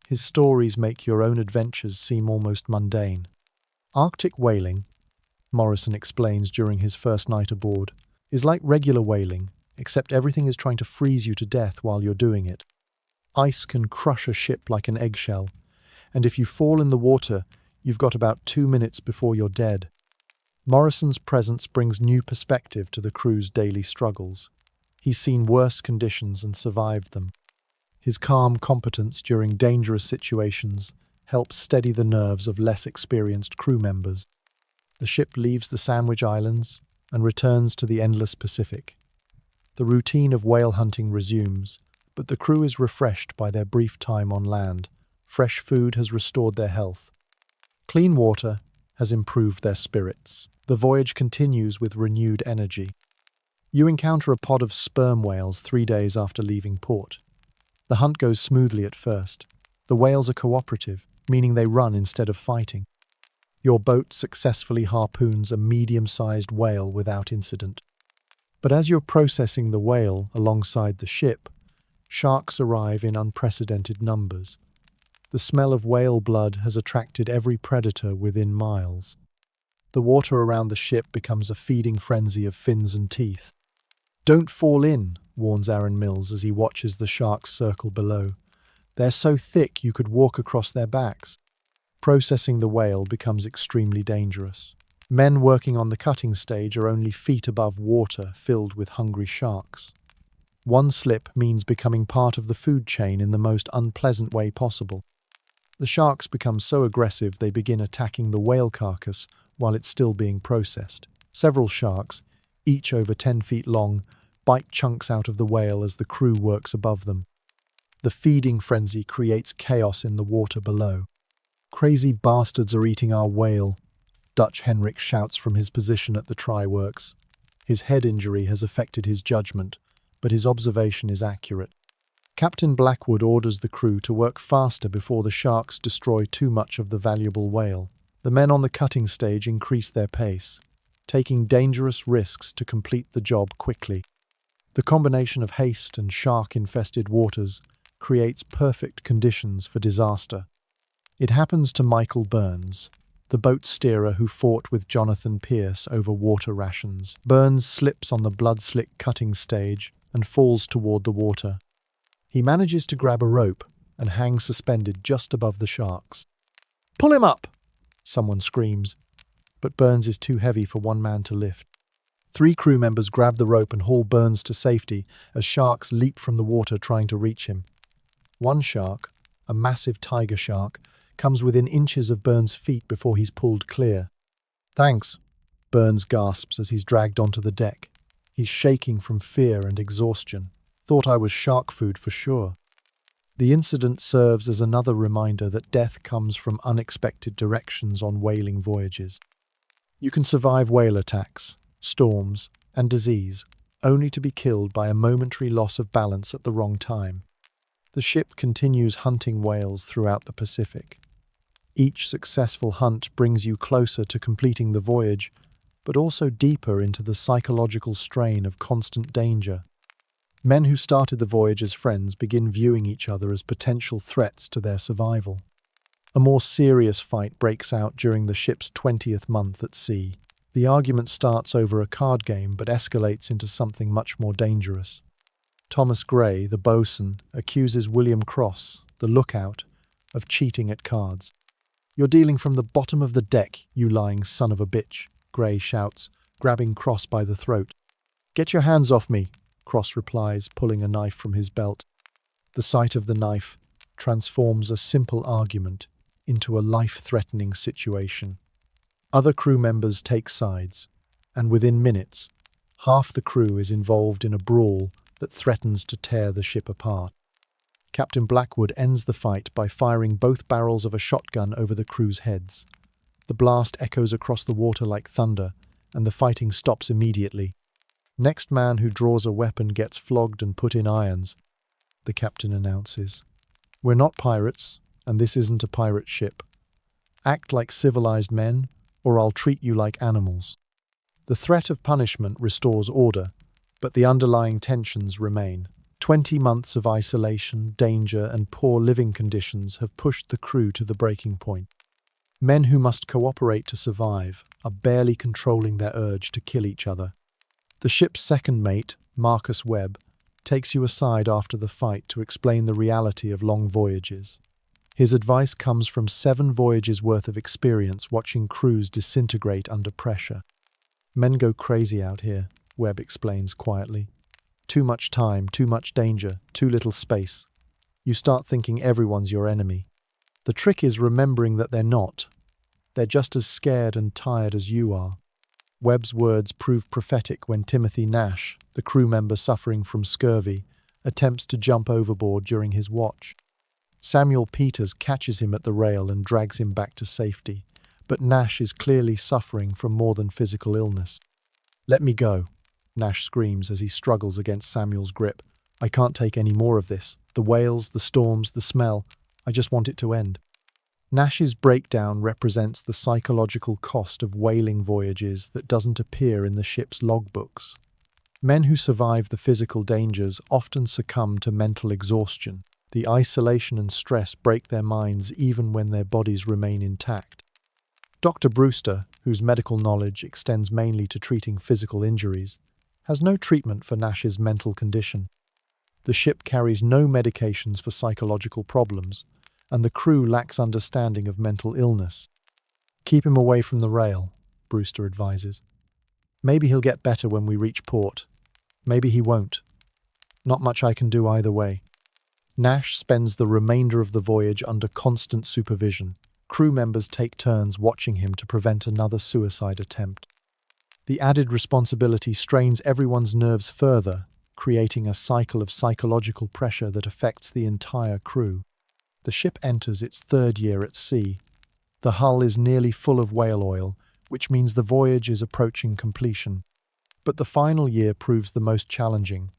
His stories make your own adventures seem almost mundane. Arctic whaling, Morrison explains during his first night aboard, is like regular whaling, except everything is trying to freeze you to death while you're doing it. Ice can crush a ship like an eggshell, and if you fall in the water, you've got about 2 minutes before you're dead. Morrison's presence brings new perspective to the crew's daily struggles. He's seen worse conditions and survived them. His calm competence during dangerous situations helps steady the nerves of less experienced crew members. The ship leaves the Sandwich Islands and returns to the endless Pacific. The routine of whale hunting resumes, but the crew is refreshed by their brief time on land. Fresh food has restored their health. Clean water has improved their spirits. The voyage continues with renewed energy. You encounter a pod of sperm whales 3 days after leaving port. The hunt goes smoothly at first. The whales are cooperative, meaning they run instead of fighting. Your boat successfully harpoons a medium-sized whale without incident. But as you're processing the whale alongside the ship, sharks arrive in unprecedented numbers. The smell of whale blood has attracted every predator within miles. The water around the ship becomes a feeding frenzy of fins and teeth. "Don't fall in," warns Aaron Mills as he watches the sharks circle below. "They're so thick you could walk across their backs." Processing the whale becomes extremely dangerous. Men working on the cutting stage are only feet above water filled with hungry sharks. One slip means becoming part of the food chain in the most unpleasant way possible. The sharks become so aggressive they begin attacking the whale carcass while it's still being processed. Several sharks, each over 10 feet long, bite chunks out of the whale as the crew works above them. The feeding frenzy creates chaos in the water below. "Crazy bastards are eating our whale," Dutch Henrik shouts from his position at the try-works. His head injury has affected his judgment, but his observation is accurate. Captain Blackwood orders the crew to work faster before the sharks destroy too much of the valuable whale. The men on the cutting stage increase their pace, taking dangerous risks to complete the job quickly. The combination of haste and shark-infested waters creates perfect conditions for disaster. It happens to Michael Burns, the boat steerer who fought with Jonathan Pierce over water rations. Burns slips on the blood-slick cutting stage and falls toward the water. He manages to grab a rope and hangs suspended just above the sharks. "Pull him up!" someone screams, but Burns is too heavy for one man to lift. 3 crew members grab the rope and haul Burns to safety as sharks leap from the water trying to reach him. One shark, a massive tiger shark, comes within inches of Burns' feet before he's pulled clear. "Thanks," Burns gasps as he's dragged onto the deck. He's shaking from fear and exhaustion. "Thought I was shark food for sure." The incident serves as another reminder that death comes from unexpected directions on whaling voyages. You can survive whale attacks, storms, and disease, only to be killed by a momentary loss of balance at the wrong time. The ship continues hunting whales throughout the Pacific. Each successful hunt brings you closer to completing the voyage, but also deeper into the psychological strain of constant danger. Men who started the voyage as friends begin viewing each other as potential threats to their survival. A more serious fight breaks out during the ship's 20th month at sea. The argument starts over a card game but escalates into something much more dangerous. Thomas Gray, the boatswain, accuses William Cross, the lookout, of cheating at cards. "You're dealing from the bottom of the deck, you lying son of a bitch," Gray shouts, grabbing Cross by the throat. "Get your hands off me," Cross replies, pulling a knife from his belt. The sight of the knife transforms a simple argument into a life-threatening situation. Other crew members take sides, and within minutes, half the crew is involved in a brawl that threatens to tear the ship apart. Captain Blackwood ends the fight by firing both barrels of a shotgun over the crew's heads. The blast echoes across the water like thunder, and the fighting stops immediately. "Next man who draws a weapon gets flogged and put in irons," the captain announces. "We're not pirates, and this isn't a pirate ship. Act like civilized men, or I'll treat you like animals." The threat of punishment restores order, but the underlying tensions remain. 20 months of isolation, danger, and poor living conditions have pushed the crew to the breaking point. Men who must cooperate to survive are barely controlling their urge to kill each other. The ship's second mate, Marcus Webb, takes you aside after the fight to explain the reality of long voyages. His advice comes from 7 voyages worth of experience watching crews disintegrate under pressure. "Men go crazy out here," Webb explains quietly. "Too much time, too much danger, too little space. You start thinking everyone's your enemy. The trick is remembering that they're not. They're just as scared and tired as you are." Webb's words prove prophetic when Timothy Nash, the crew member suffering from scurvy, attempts to jump overboard during his watch. Samuel Peters catches him at the rail and drags him back to safety, but Nash is clearly suffering from more than physical illness. "Let me go," Nash screams as he struggles against Samuel's grip. "I can't take any more of this. The whales, the storms, the smell. I just want it to end." Nash's breakdown represents the psychological cost of whaling voyages that doesn't appear in the ship's logbooks. Men who survive the physical dangers often succumb to mental exhaustion. The isolation and stress break their minds even when their bodies remain intact. Dr. Brewster, whose medical knowledge extends mainly to treating physical injuries, has no treatment for Nash's mental condition. The ship carries no medications for psychological problems, and the crew lacks understanding of mental illness. "Keep him away from the rail," Brewster advises. "Maybe he'll get better when we reach port. Maybe he won't. Not much I can do either way." Nash spends the remainder of the voyage under constant supervision. Crew members take turns watching him to prevent another suicide attempt. The added responsibility strains everyone's nerves further, creating a cycle of psychological pressure that affects the entire crew. The ship enters its 3rd year at sea. The hull is nearly full of whale oil, which means the voyage is approaching completion. But the final year proves the most challenging,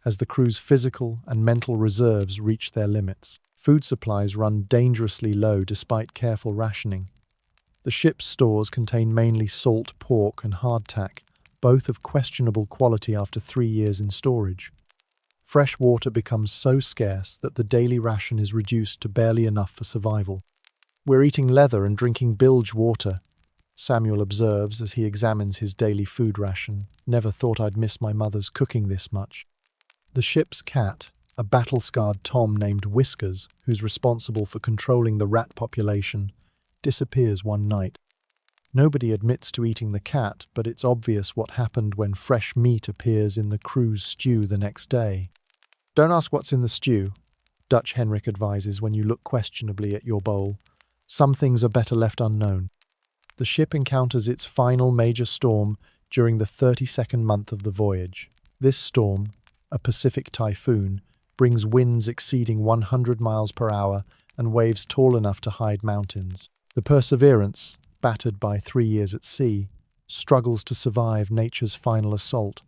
as the crew's physical and mental reserves reach their limits. Food supplies run dangerously low despite careful rationing. The ship's stores contain mainly salt pork and hardtack, both of questionable quality after 3 years in storage. Fresh water becomes so scarce that the daily ration is reduced to barely enough for survival. We're eating leather and drinking bilge water, Samuel observes as he examines his daily food ration. Never thought I'd miss my mother's cooking this much. The ship's cat, a battle-scarred Tom named Whiskers, who's responsible for controlling the rat population, disappears one night. Nobody admits to eating the cat, but it's obvious what happened when fresh meat appears in the crew's stew the next day. Don't ask what's in the stew, Dutch Henrik advises when you look questionably at your bowl. Some things are better left unknown. The ship encounters its final major storm during the 32nd month of the voyage. This storm, a Pacific typhoon, brings winds exceeding 100 miles per hour and waves tall enough to hide mountains. The Perseverance, battered by 3 years at sea, struggles to survive nature's final assault.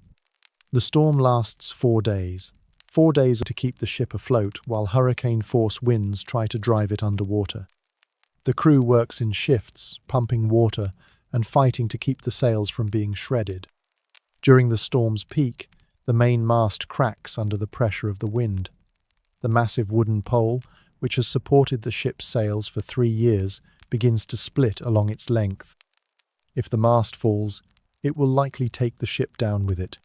The storm lasts 4 days. 4 days to keep the ship afloat while hurricane-force winds try to drive it underwater. The crew works in shifts, pumping water and fighting to keep the sails from being shredded. During the storm's peak, the main mast cracks under the pressure of the wind. The massive wooden pole, which has supported the ship's sails for 3 years, begins to split along its length. If the mast falls, it will likely take the ship down with it.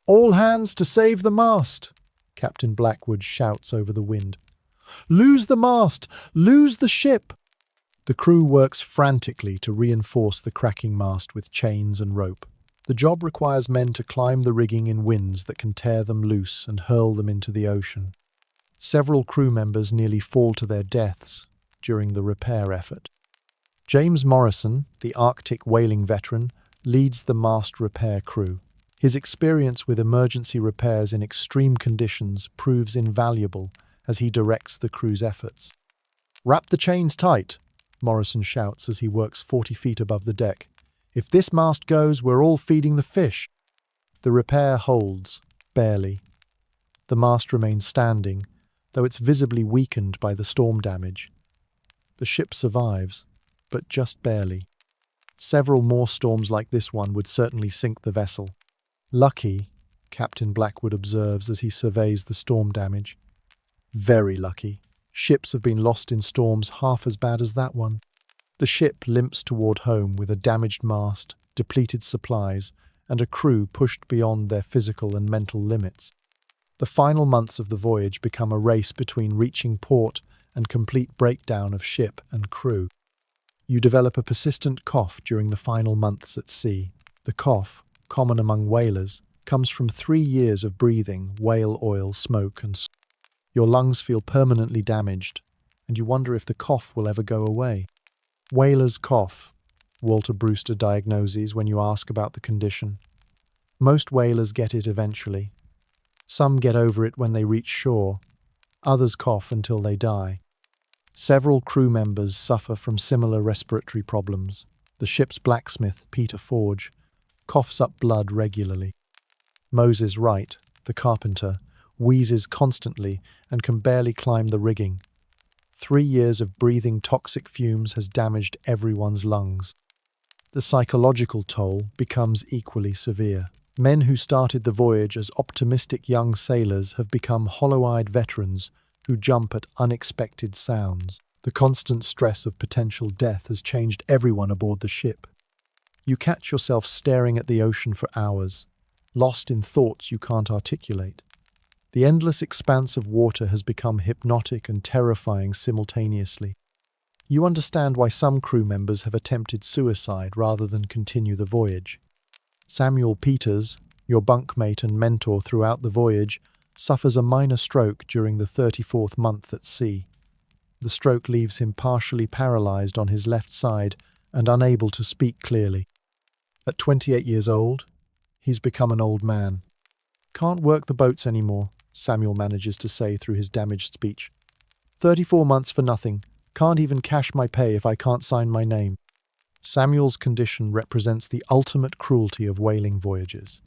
"All hands to save the mast!" Captain Blackwood shouts over the wind. "Lose the mast! Lose the ship!" The crew works frantically to reinforce the cracking mast with chains and rope. The job requires men to climb the rigging in winds that can tear them loose and hurl them into the ocean. Several crew members nearly fall to their deaths during the repair effort. James Morrison, the Arctic whaling veteran, leads the mast repair crew. His experience with emergency repairs in extreme conditions proves invaluable as he directs the crew's efforts. "Wrap the chains tight," Morrison shouts as he works 40 feet above the deck. "If this mast goes, we're all feeding the fish." The repair holds, barely. The mast remains standing, though it's visibly weakened by the storm damage. The ship survives, but just barely. Several more storms like this one would certainly sink the vessel. "Lucky," Captain Blackwood observes as he surveys the storm damage. "Very lucky. Ships have been lost in storms half as bad as that one." The ship limps toward home with a damaged mast, depleted supplies, and a crew pushed beyond their physical and mental limits. The final months of the voyage become a race between reaching port and complete breakdown of ship and crew. You develop a persistent cough during the final months at sea. The cough, common among whalers, comes from 3 years of breathing whale oil, smoke, and your lungs feel permanently damaged, and you wonder if the cough will ever go away. "Whalers cough," Walter Brewster diagnoses when you ask about the condition. Most whalers get it eventually. Some get over it when they reach shore. Others cough until they die. Several crew members suffer from similar respiratory problems. The ship's blacksmith, Peter Forge, coughs up blood regularly. Moses Wright, the carpenter, wheezes constantly and can barely climb the rigging. 3 years of breathing toxic fumes has damaged everyone's lungs. The psychological toll becomes equally severe. Men who started the voyage as optimistic young sailors have become hollow-eyed veterans who jump at unexpected sounds. The constant stress of potential death has changed everyone aboard the ship. You catch yourself staring at the ocean for hours, lost in thoughts you can't articulate. The endless expanse of water has become hypnotic and terrifying simultaneously. You understand why some crew members have attempted suicide rather than continue the voyage. Samuel Peters, your bunkmate and mentor throughout the voyage, suffers a minor stroke during the 34th month at sea. The stroke leaves him partially paralyzed on his left side and unable to speak clearly. At 28 years old, he's become an old man. "Can't work the boats anymore," Samuel manages to say through his damaged speech. 34 months for nothing. Can't even cash my pay if I can't sign my name." Samuel's condition represents the ultimate cruelty of whaling voyages.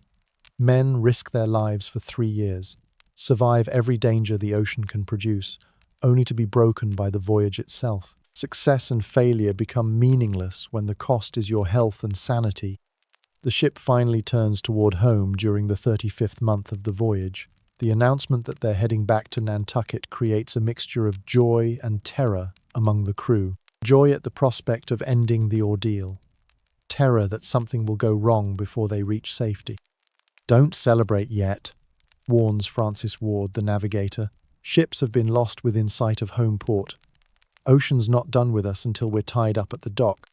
Men risk their lives for 3 years, survive every danger the ocean can produce, only to be broken by the voyage itself. Success and failure become meaningless when the cost is your health and sanity. The ship finally turns toward home during the 35th month of the voyage. The announcement that they're heading back to Nantucket creates a mixture of joy and terror among the crew. joy at the prospect of ending the ordeal, terror that something will go wrong before they reach safety. "Don't celebrate yet," warns Francis Ward, the navigator. "Ships have been lost within sight of home port. Ocean's not done with us until we're tied up at the dock."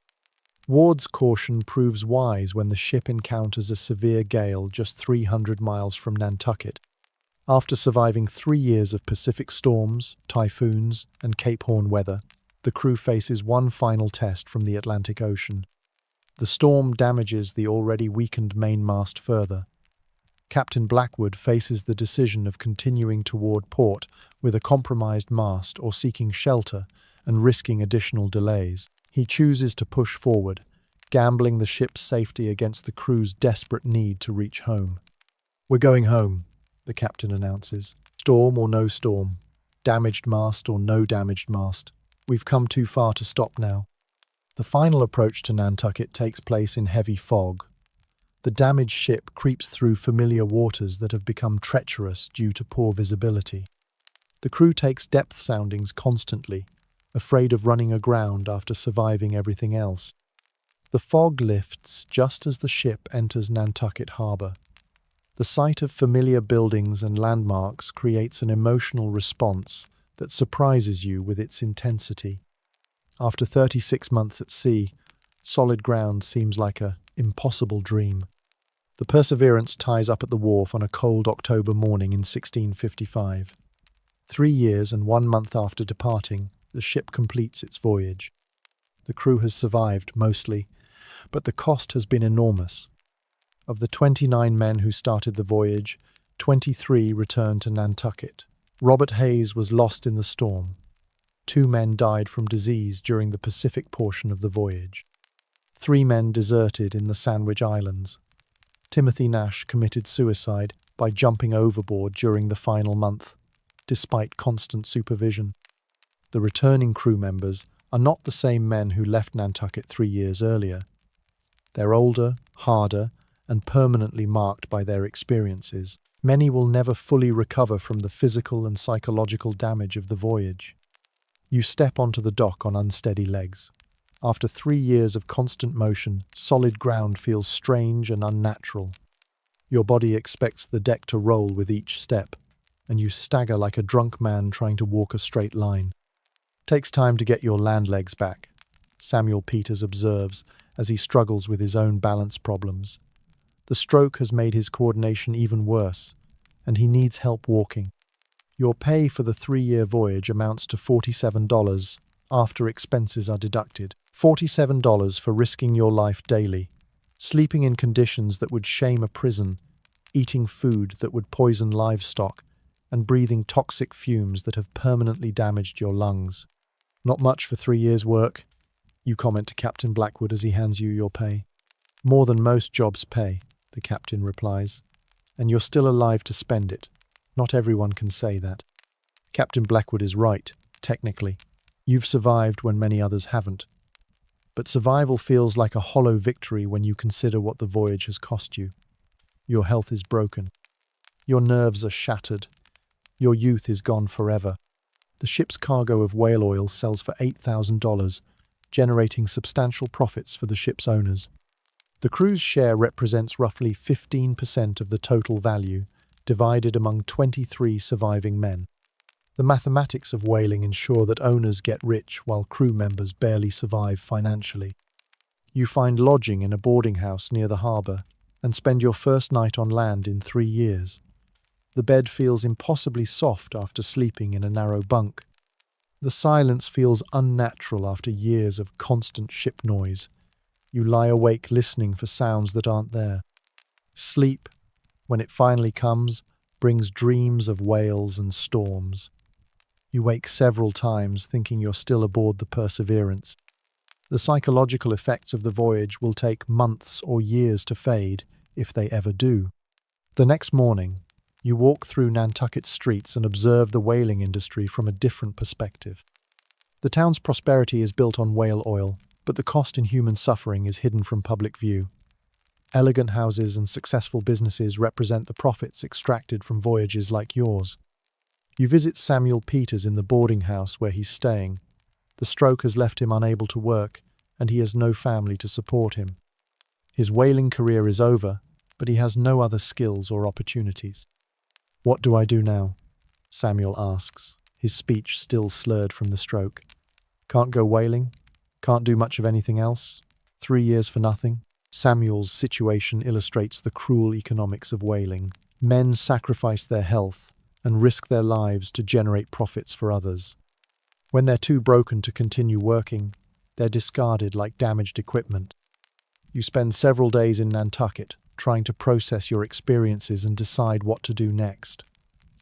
Ward's caution proves wise when the ship encounters a severe gale just 300 miles from Nantucket. After surviving 3 years of Pacific storms, typhoons, and Cape Horn weather, the crew faces one final test from the Atlantic Ocean. The storm damages the already weakened mainmast further. Captain Blackwood faces the decision of continuing toward port with a compromised mast or seeking shelter and risking additional delays. He chooses to push forward, gambling the ship's safety against the crew's desperate need to reach home. "We're going home," the captain announces. "Storm or no storm, damaged mast or no damaged mast, we've come too far to stop now." The final approach to Nantucket takes place in heavy fog. The damaged ship creeps through familiar waters that have become treacherous due to poor visibility. The crew takes depth soundings constantly, afraid of running aground after surviving everything else. The fog lifts just as the ship enters Nantucket Harbor. The sight of familiar buildings and landmarks creates an emotional response that surprises you with its intensity. After 36 months at sea, solid ground seems like an impossible dream. The Perseverance ties up at the wharf on a cold October morning in 1655. 3 years and 1 month after departing, the ship completes its voyage. The crew has survived, mostly, but the cost has been enormous. Of the 29 men who started the voyage, 23 returned to Nantucket. Robert Hayes was lost in the storm. 2 men died from disease during the Pacific portion of the voyage. 3 men deserted in the Sandwich Islands. Timothy Nash committed suicide by jumping overboard during the final month, despite constant supervision. The returning crew members are not the same men who left Nantucket 3 years earlier. They're older, harder, and permanently marked by their experiences. Many will never fully recover from the physical and psychological damage of the voyage. You step onto the dock on unsteady legs. After 3 years of constant motion, solid ground feels strange and unnatural. Your body expects the deck to roll with each step, and you stagger like a drunk man trying to walk a straight line. "Takes time to get your land legs back," Samuel Peters observes as he struggles with his own balance problems. The stroke has made his coordination even worse, and he needs help walking. Your pay for the 3-year voyage amounts to $47 after expenses are deducted. $47 for risking your life daily, sleeping in conditions that would shame a prison, eating food that would poison livestock, and breathing toxic fumes that have permanently damaged your lungs. "Not much for 3 years' work," you comment to Captain Blackwood as he hands you your pay. "More than most jobs pay," the captain replies, "and you're still alive to spend it. Not everyone can say that." Captain Blackwood is right, technically. You've survived when many others haven't. But survival feels like a hollow victory when you consider what the voyage has cost you. Your health is broken. Your nerves are shattered. Your youth is gone forever. The ship's cargo of whale oil sells for $8,000, generating substantial profits for the ship's owners. The crew's share represents roughly 15% of the total value, divided among 23 surviving men. The mathematics of whaling ensure that owners get rich while crew members barely survive financially. You find lodging in a boarding house near the harbour and spend your first night on land in 3 years. The bed feels impossibly soft after sleeping in a narrow bunk. The silence feels unnatural after years of constant ship noise. You lie awake listening for sounds that aren't there. Sleep, when it finally comes, brings dreams of whales and storms. You wake several times thinking you're still aboard the Perseverance. The psychological effects of the voyage will take months or years to fade, if they ever do. The next morning, you walk through Nantucket streets and observe the whaling industry from a different perspective. The town's prosperity is built on whale oil, but the cost in human suffering is hidden from public view. Elegant houses and successful businesses represent the profits extracted from voyages like yours. You visit Samuel Peters in the boarding house where he's staying. The stroke has left him unable to work, and he has no family to support him. His whaling career is over, but he has no other skills or opportunities. "What do I do now?" Samuel asks, his speech still slurred from the stroke. "Can't go whaling? Can't do much of anything else? 3 years for nothing?" Samuel's situation illustrates the cruel economics of whaling. Men sacrifice their health and risk their lives to generate profits for others. When they're too broken to continue working, they're discarded like damaged equipment. You spend several days in Nantucket trying to process your experiences and decide what to do next.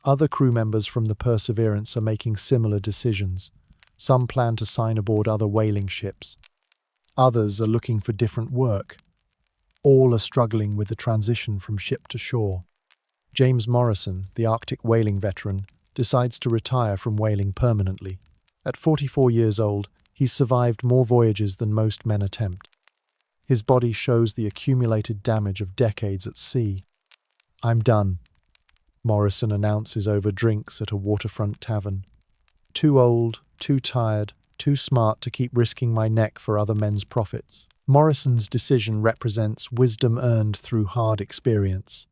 Other crew members from the Perseverance are making similar decisions. Some plan to sign aboard other whaling ships. Others are looking for different work. All are struggling with the transition from ship to shore. James Morrison, the Arctic whaling veteran, decides to retire from whaling permanently. At 44 years old, he's survived more voyages than most men attempt. His body shows the accumulated damage of decades at sea. "I'm done," Morrison announces over drinks at a waterfront tavern. "Too old, too tired, too smart to keep risking my neck for other men's profits." Morrison's decision represents wisdom earned through hard experience.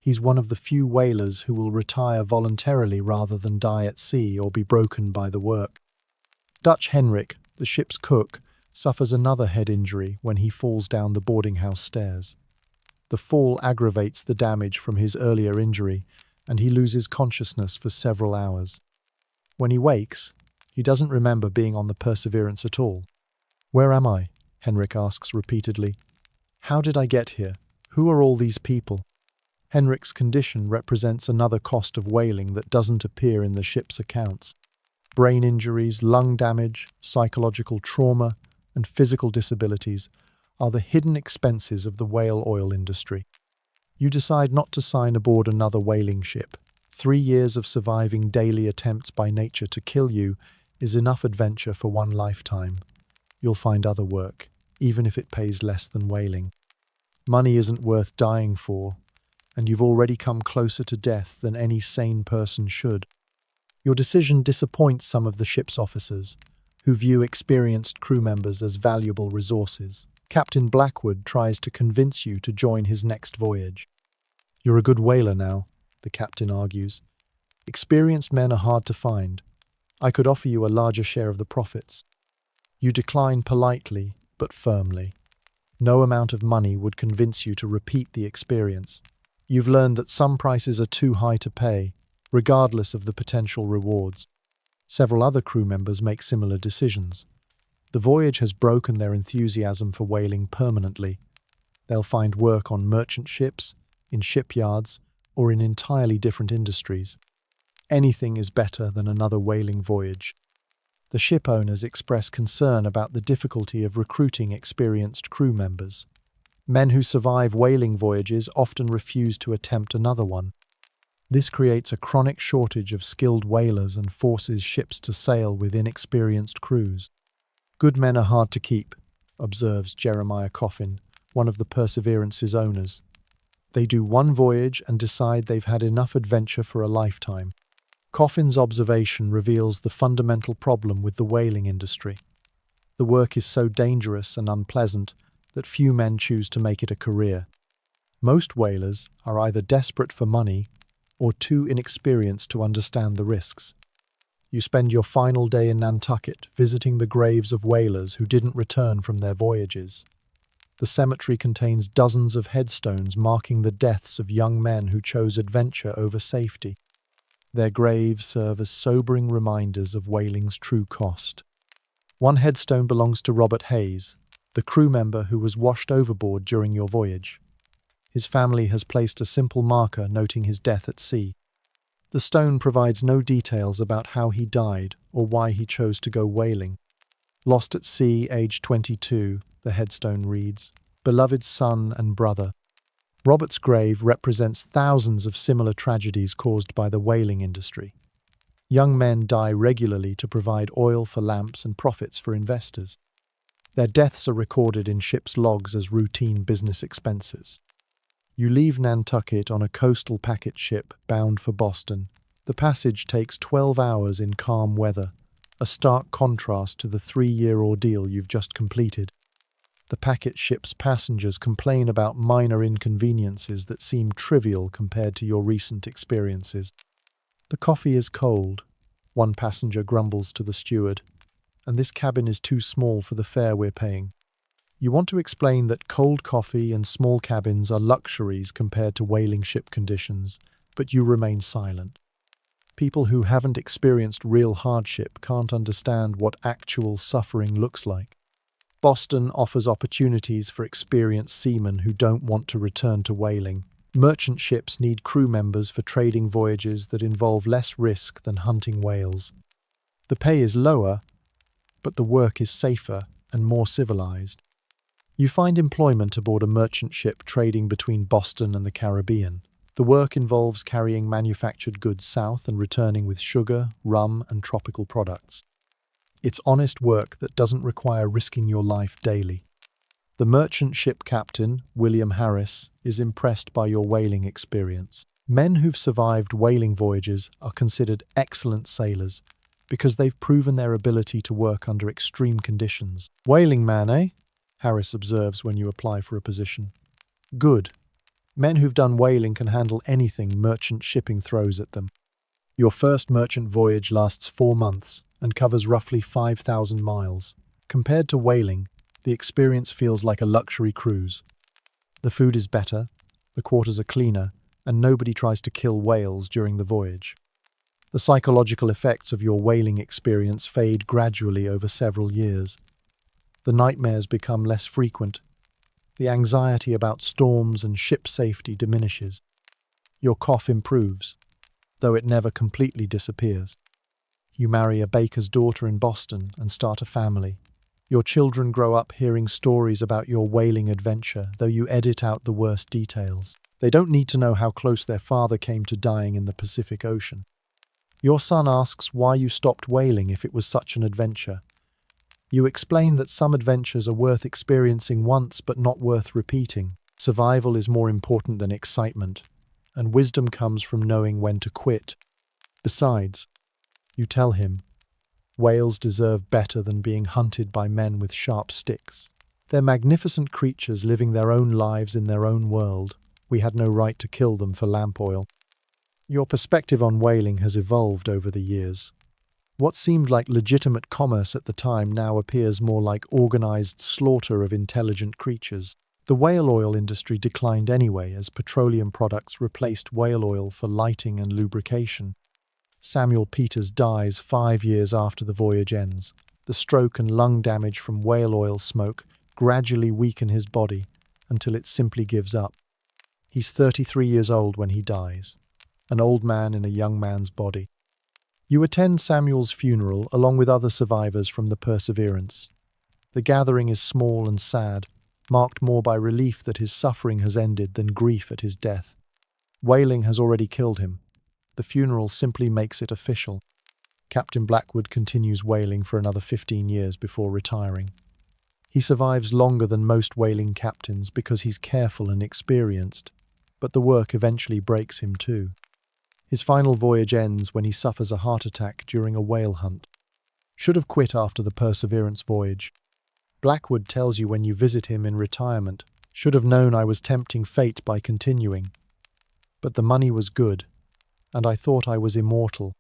He's one of the few whalers who will retire voluntarily rather than die at sea or be broken by the work. Dutch Henrik, the ship's cook, suffers another head injury when he falls down the boarding house stairs. The fall aggravates the damage from his earlier injury, and he loses consciousness for several hours. When he wakes, he doesn't remember being on the Perseverance at all. "Where am I?" Henrik asks repeatedly. "How did I get here? Who are all these people?" Henrik's condition represents another cost of whaling that doesn't appear in the ship's accounts. Brain injuries, lung damage, psychological trauma, and physical disabilities are the hidden expenses of the whale oil industry. You decide not to sign aboard another whaling ship. 3 years of surviving daily attempts by nature to kill you is enough adventure for one lifetime. You'll find other work, even if it pays less than whaling. Money isn't worth dying for, and you've already come closer to death than any sane person should. Your decision disappoints some of the ship's officers, who view experienced crew members as valuable resources. Captain Blackwood tries to convince you to join his next voyage. "You're a good whaler now," the captain argues. "Experienced men are hard to find. I could offer you a larger share of the profits." You decline politely, but firmly. No amount of money would convince you to repeat the experience. You've learned that some prices are too high to pay, regardless of the potential rewards. Several other crew members make similar decisions. The voyage has broken their enthusiasm for whaling permanently. They'll find work on merchant ships, in shipyards, or in entirely different industries. Anything is better than another whaling voyage. The ship owners express concern about the difficulty of recruiting experienced crew members. Men who survive whaling voyages often refuse to attempt another one. This creates a chronic shortage of skilled whalers and forces ships to sail with inexperienced crews. "Good men are hard to keep," observes Jeremiah Coffin, one of the Perseverance's owners. "They do one voyage and decide they've had enough adventure for a lifetime." Coffin's observation reveals the fundamental problem with the whaling industry. The work is so dangerous and unpleasant that few men choose to make it a career. Most whalers are either desperate for money or too inexperienced to understand the risks. You spend your final day in Nantucket visiting the graves of whalers who didn't return from their voyages. The cemetery contains dozens of headstones marking the deaths of young men who chose adventure over safety. Their graves serve as sobering reminders of whaling's true cost. One headstone belongs to Robert Hayes, the crew member who was washed overboard during your voyage. His family has placed a simple marker noting his death at sea. The stone provides no details about how he died or why he chose to go whaling. "Lost at sea, age 22, the headstone reads, "Beloved son and brother." Robert's grave represents thousands of similar tragedies caused by the whaling industry. Young men die regularly to provide oil for lamps and profits for investors. Their deaths are recorded in ships' logs as routine business expenses. You leave Nantucket on a coastal packet ship bound for Boston. The passage takes 12 hours in calm weather, a stark contrast to the 3-year ordeal you've just completed. The packet ship's passengers complain about minor inconveniences that seem trivial compared to your recent experiences. The coffee is cold, one passenger grumbles to the steward, and this cabin is too small for the fare we're paying. You want to explain that cold coffee and small cabins are luxuries compared to whaling ship conditions, but you remain silent. People who haven't experienced real hardship can't understand what actual suffering looks like. Boston offers opportunities for experienced seamen who don't want to return to whaling. Merchant ships need crew members for trading voyages that involve less risk than hunting whales. The pay is lower, but the work is safer and more civilized. You find employment aboard a merchant ship trading between Boston and the Caribbean. The work involves carrying manufactured goods south and returning with sugar, rum, and tropical products. It's honest work that doesn't require risking your life daily. The merchant ship captain, William Harris, is impressed by your whaling experience. Men who've survived whaling voyages are considered excellent sailors because they've proven their ability to work under extreme conditions. Whaling man, eh? Harris observes when you apply for a position. Good. Men who've done whaling can handle anything merchant shipping throws at them. Your first merchant voyage lasts 4 months and covers roughly 5,000 miles. Compared to whaling, the experience feels like a luxury cruise. The food is better, the quarters are cleaner, and nobody tries to kill whales during the voyage. The psychological effects of your whaling experience fade gradually over several years. The nightmares become less frequent. The anxiety about storms and ship safety diminishes. Your cough improves, though it never completely disappears. You marry a baker's daughter in Boston and start a family. Your children grow up hearing stories about your whaling adventure, though you edit out the worst details. They don't need to know how close their father came to dying in the Pacific Ocean. Your son asks why you stopped whaling if it was such an adventure. You explain that some adventures are worth experiencing once but not worth repeating. Survival is more important than excitement, and wisdom comes from knowing when to quit. Besides, you tell him, whales deserve better than being hunted by men with sharp sticks. They're magnificent creatures living their own lives in their own world. We had no right to kill them for lamp oil. Your perspective on whaling has evolved over the years. What seemed like legitimate commerce at the time now appears more like organized slaughter of intelligent creatures. The whale oil industry declined anyway as petroleum products replaced whale oil for lighting and lubrication. Samuel Peters dies 5 years after the voyage ends. The stroke and lung damage from whale oil smoke gradually weaken his body until it simply gives up. He's 33 years old when he dies, an old man in a young man's body. You attend Samuel's funeral along with other survivors from the Perseverance. The gathering is small and sad, marked more by relief that his suffering has ended than grief at his death. Whaling has already killed him. The funeral simply makes it official. Captain Blackwood continues whaling for another 15 years before retiring. He survives longer than most whaling captains because he's careful and experienced, but the work eventually breaks him too. His final voyage ends when he suffers a heart attack during a whale hunt. Should have quit after the Perseverance voyage. Blackwood tells you when you visit him in retirement, should have known I was tempting fate by continuing. But the money was good, and I thought I was immortal.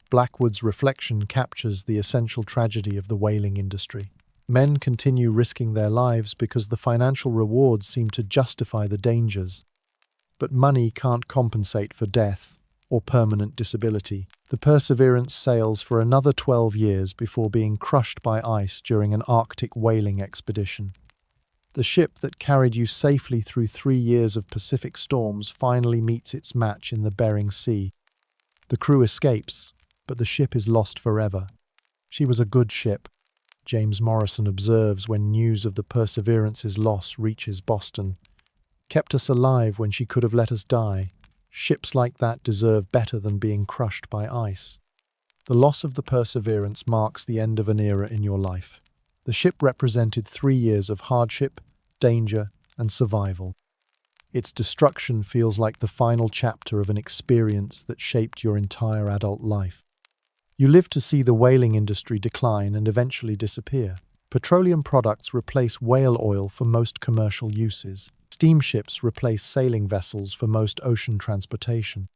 Blackwood's reflection captures the essential tragedy of the whaling industry. Men continue risking their lives because the financial rewards seem to justify the dangers. But money can't compensate for death or permanent disability. The Perseverance sails for another 12 years before being crushed by ice during an Arctic whaling expedition. The ship that carried you safely through 3 years of Pacific storms finally meets its match in the Bering Sea. The crew escapes, but the ship is lost forever. She was a good ship, James Morrison observes when news of the Perseverance's loss reaches Boston. Kept us alive when she could have let us die. Ships like that deserve better than being crushed by ice. The loss of the Perseverance marks the end of an era in your life. The ship represented 3 years of hardship, danger, and survival. Its destruction feels like the final chapter of an experience that shaped your entire adult life. You live to see the whaling industry decline and eventually disappear. Petroleum products replace whale oil for most commercial uses. Steamships replace sailing vessels for most ocean transportation.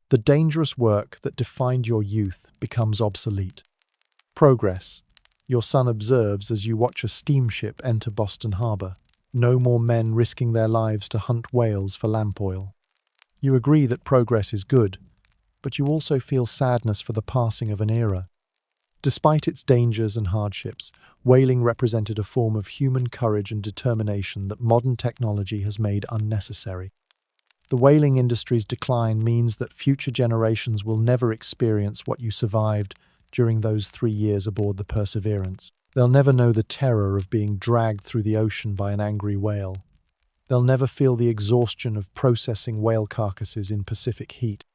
The dangerous work that defined your youth becomes obsolete. Progress. Your son observes as you watch a steamship enter Boston Harbor. No more men risking their lives to hunt whales for lamp oil. You agree that progress is good, but you also feel sadness for the passing of an era. Despite its dangers and hardships, whaling represented a form of human courage and determination that modern technology has made unnecessary. The whaling industry's decline means that future generations will never experience what you survived during those 3 years aboard the Perseverance. They'll never know the terror of being dragged through the ocean by an angry whale. They'll never feel the exhaustion of processing whale carcasses in Pacific heat.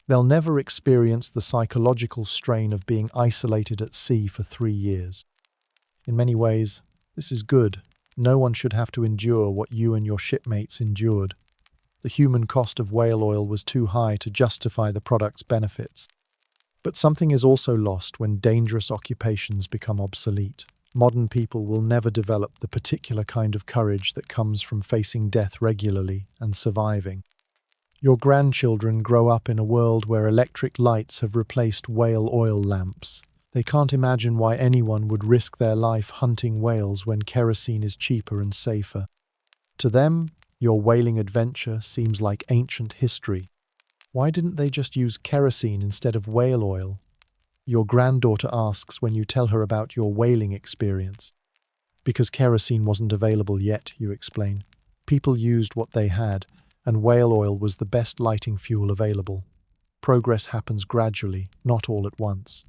They'll never experience the psychological strain of being isolated at sea for 3 years. In many ways, this is good. No one should have to endure what you and your shipmates endured. The human cost of whale oil was too high to justify the product's benefits. But something is also lost when dangerous occupations become obsolete. Modern people will never develop the particular kind of courage that comes from facing death regularly and surviving. Your grandchildren grow up in a world where electric lights have replaced whale oil lamps. They can't imagine why anyone would risk their life hunting whales when kerosene is cheaper and safer. To them, your whaling adventure seems like ancient history. Why didn't they just use kerosene instead of whale oil? Your granddaughter asks when you tell her about your whaling experience. Because kerosene wasn't available yet, you explain. People used what they had, and whale oil was the best lighting fuel available. Progress happens gradually, not all at once.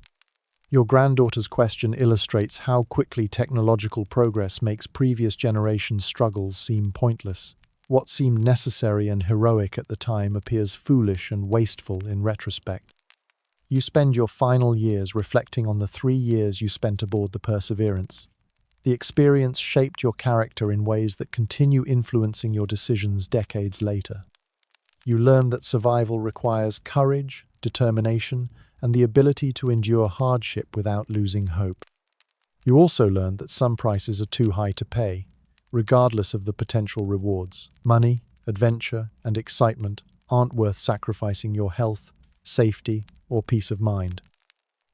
Your granddaughter's question illustrates how quickly technological progress makes previous generations' struggles seem pointless. What seemed necessary and heroic at the time appears foolish and wasteful in retrospect. You spend your final years reflecting on the 3 years you spent aboard the Perseverance. The experience shaped your character in ways that continue influencing your decisions decades later. You learn that survival requires courage, determination, and the ability to endure hardship without losing hope. You also learn that some prices are too high to pay, regardless of the potential rewards. Money, adventure, and excitement aren't worth sacrificing your health, safety, or peace of mind.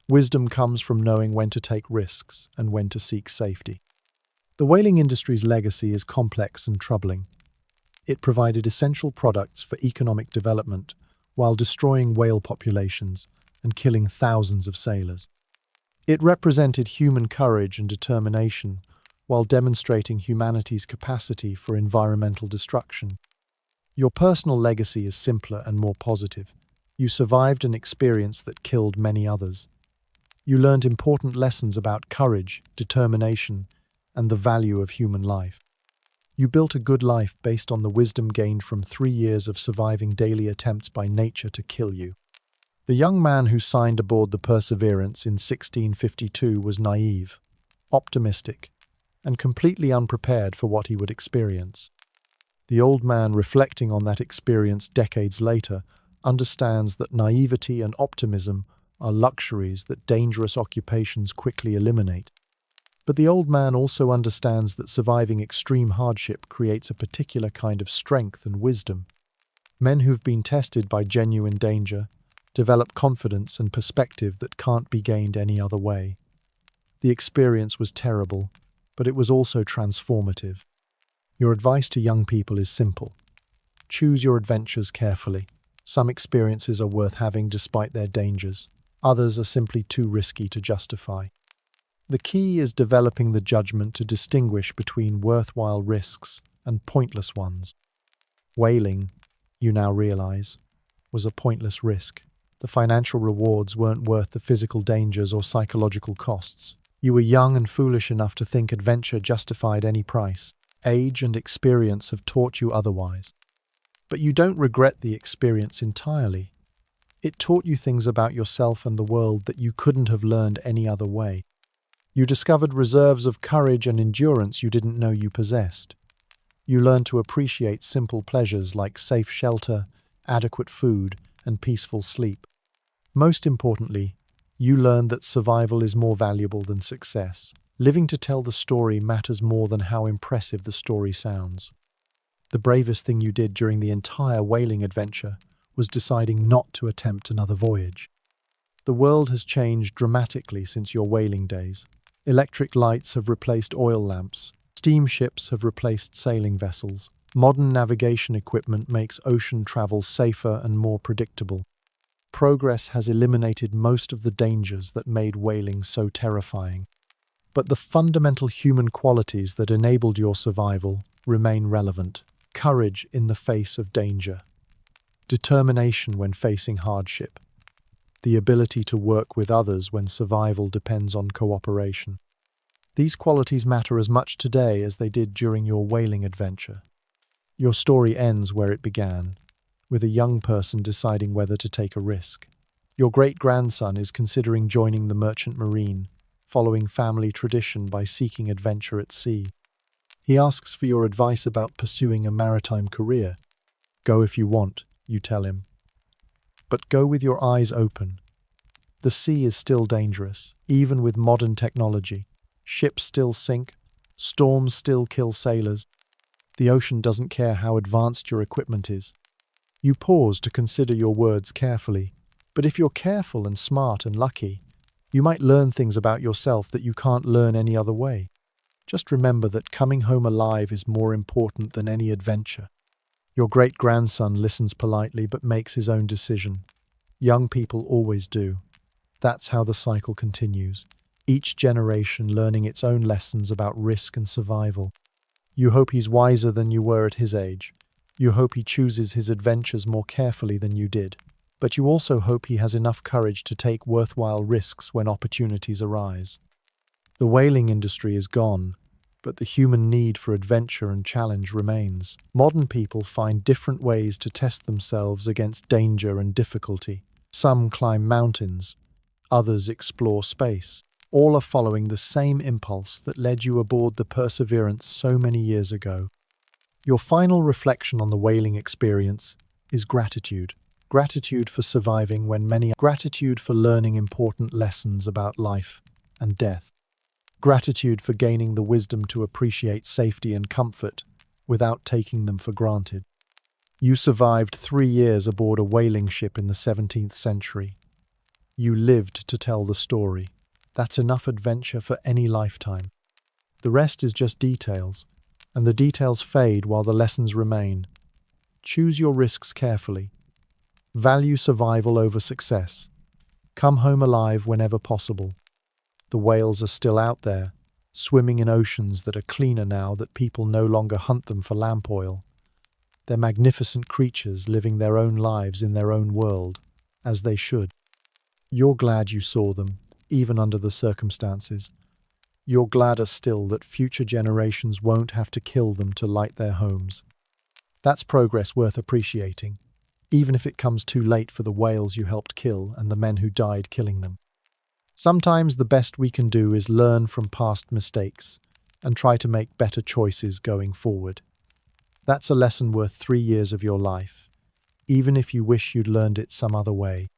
Wisdom comes from knowing when to take risks and when to seek safety. The whaling industry's legacy is complex and troubling. It provided essential products for economic development while destroying whale populations and killing thousands of sailors. It represented human courage and determination while demonstrating humanity's capacity for environmental destruction. Your personal legacy is simpler and more positive. You survived an experience that killed many others. You learned important lessons about courage, determination, and the value of human life. You built a good life based on the wisdom gained from 3 years of surviving daily attempts by nature to kill you. The young man who signed aboard the Perseverance in 1652 was naive, optimistic, and completely unprepared for what he would experience. The old man, reflecting on that experience decades later, understands that naivety and optimism are luxuries that dangerous occupations quickly eliminate. But the old man also understands that surviving extreme hardship creates a particular kind of strength and wisdom. Men who've been tested by genuine danger develop confidence and perspective that can't be gained any other way. The experience was terrible, but it was also transformative. Your advice to young people is simple. Choose your adventures carefully. Some experiences are worth having despite their dangers. Others are simply too risky to justify. The key is developing the judgment to distinguish between worthwhile risks and pointless ones. Whaling, you now realize, was a pointless risk. The financial rewards weren't worth the physical dangers or psychological costs. You were young and foolish enough to think adventure justified any price. Age and experience have taught you otherwise. But you don't regret the experience entirely. It taught you things about yourself and the world that you couldn't have learned any other way. You discovered reserves of courage and endurance you didn't know you possessed. You learned to appreciate simple pleasures like safe shelter, adequate food, and peaceful sleep. Most importantly, You learned that survival is more valuable than success. Living to tell the story matters more than how impressive the story sounds. The bravest thing you did during the entire whaling adventure was deciding not to attempt another voyage. The world has changed dramatically since your whaling days. Electric lights have replaced oil lamps. Steamships have replaced sailing vessels. Modern navigation equipment makes ocean travel safer and more predictable. Progress has eliminated most of the dangers that made whaling so terrifying. But the fundamental human qualities that enabled your survival remain relevant. Courage in the face of danger. Determination when facing hardship. The ability to work with others when survival depends on cooperation. These qualities matter as much today as they did during your whaling adventure. Your story ends where it began, with a young person deciding whether to take a risk. Your great-grandson is considering joining the merchant marine, following family tradition by seeking adventure at sea. He asks for your advice about pursuing a maritime career. Go if you want, you tell him. But go with your eyes open. The sea is still dangerous, even with modern technology. Ships still sink, storms still kill sailors. The ocean doesn't care how advanced your equipment is. You pause to consider your words carefully, but if you're careful and smart and lucky, you might learn things about yourself that you can't learn any other way. Just remember that coming home alive is more important than any adventure. Your great-grandson listens politely but makes his own decision. Young people always do. That's how the cycle continues, each generation learning its own lessons about risk and survival. You hope he's wiser than you were at his age. You hope he chooses his adventures more carefully than you did. But you also hope he has enough courage to take worthwhile risks when opportunities arise. The whaling industry is gone, but the human need for adventure and challenge remains. Modern people find different ways to test themselves against danger and difficulty. Some climb mountains, others explore space. All are following the same impulse that led you aboard the Perseverance so many years ago. Your final reflection on the whaling experience is gratitude. Gratitude for surviving when gratitude for learning important lessons about life and death. Gratitude for gaining the wisdom to appreciate safety and comfort without taking them for granted. You survived 3 years aboard a whaling ship in the 17th century. You lived to tell the story. That's enough adventure for any lifetime. The rest is just details, and the details fade while the lessons remain. Choose your risks carefully. Value survival over success. Come home alive whenever possible. The whales are still out there, swimming in oceans that are cleaner now that people no longer hunt them for lamp oil. They're magnificent creatures living their own lives in their own world, as they should. You're glad you saw them, even under the circumstances. You're gladder still that future generations won't have to kill them to light their homes. That's progress worth appreciating, even if it comes too late for the whales you helped kill and the men who died killing them. Sometimes the best we can do is learn from past mistakes and try to make better choices going forward. That's a lesson worth 3 years of your life, even if you wish you'd learned it some other way.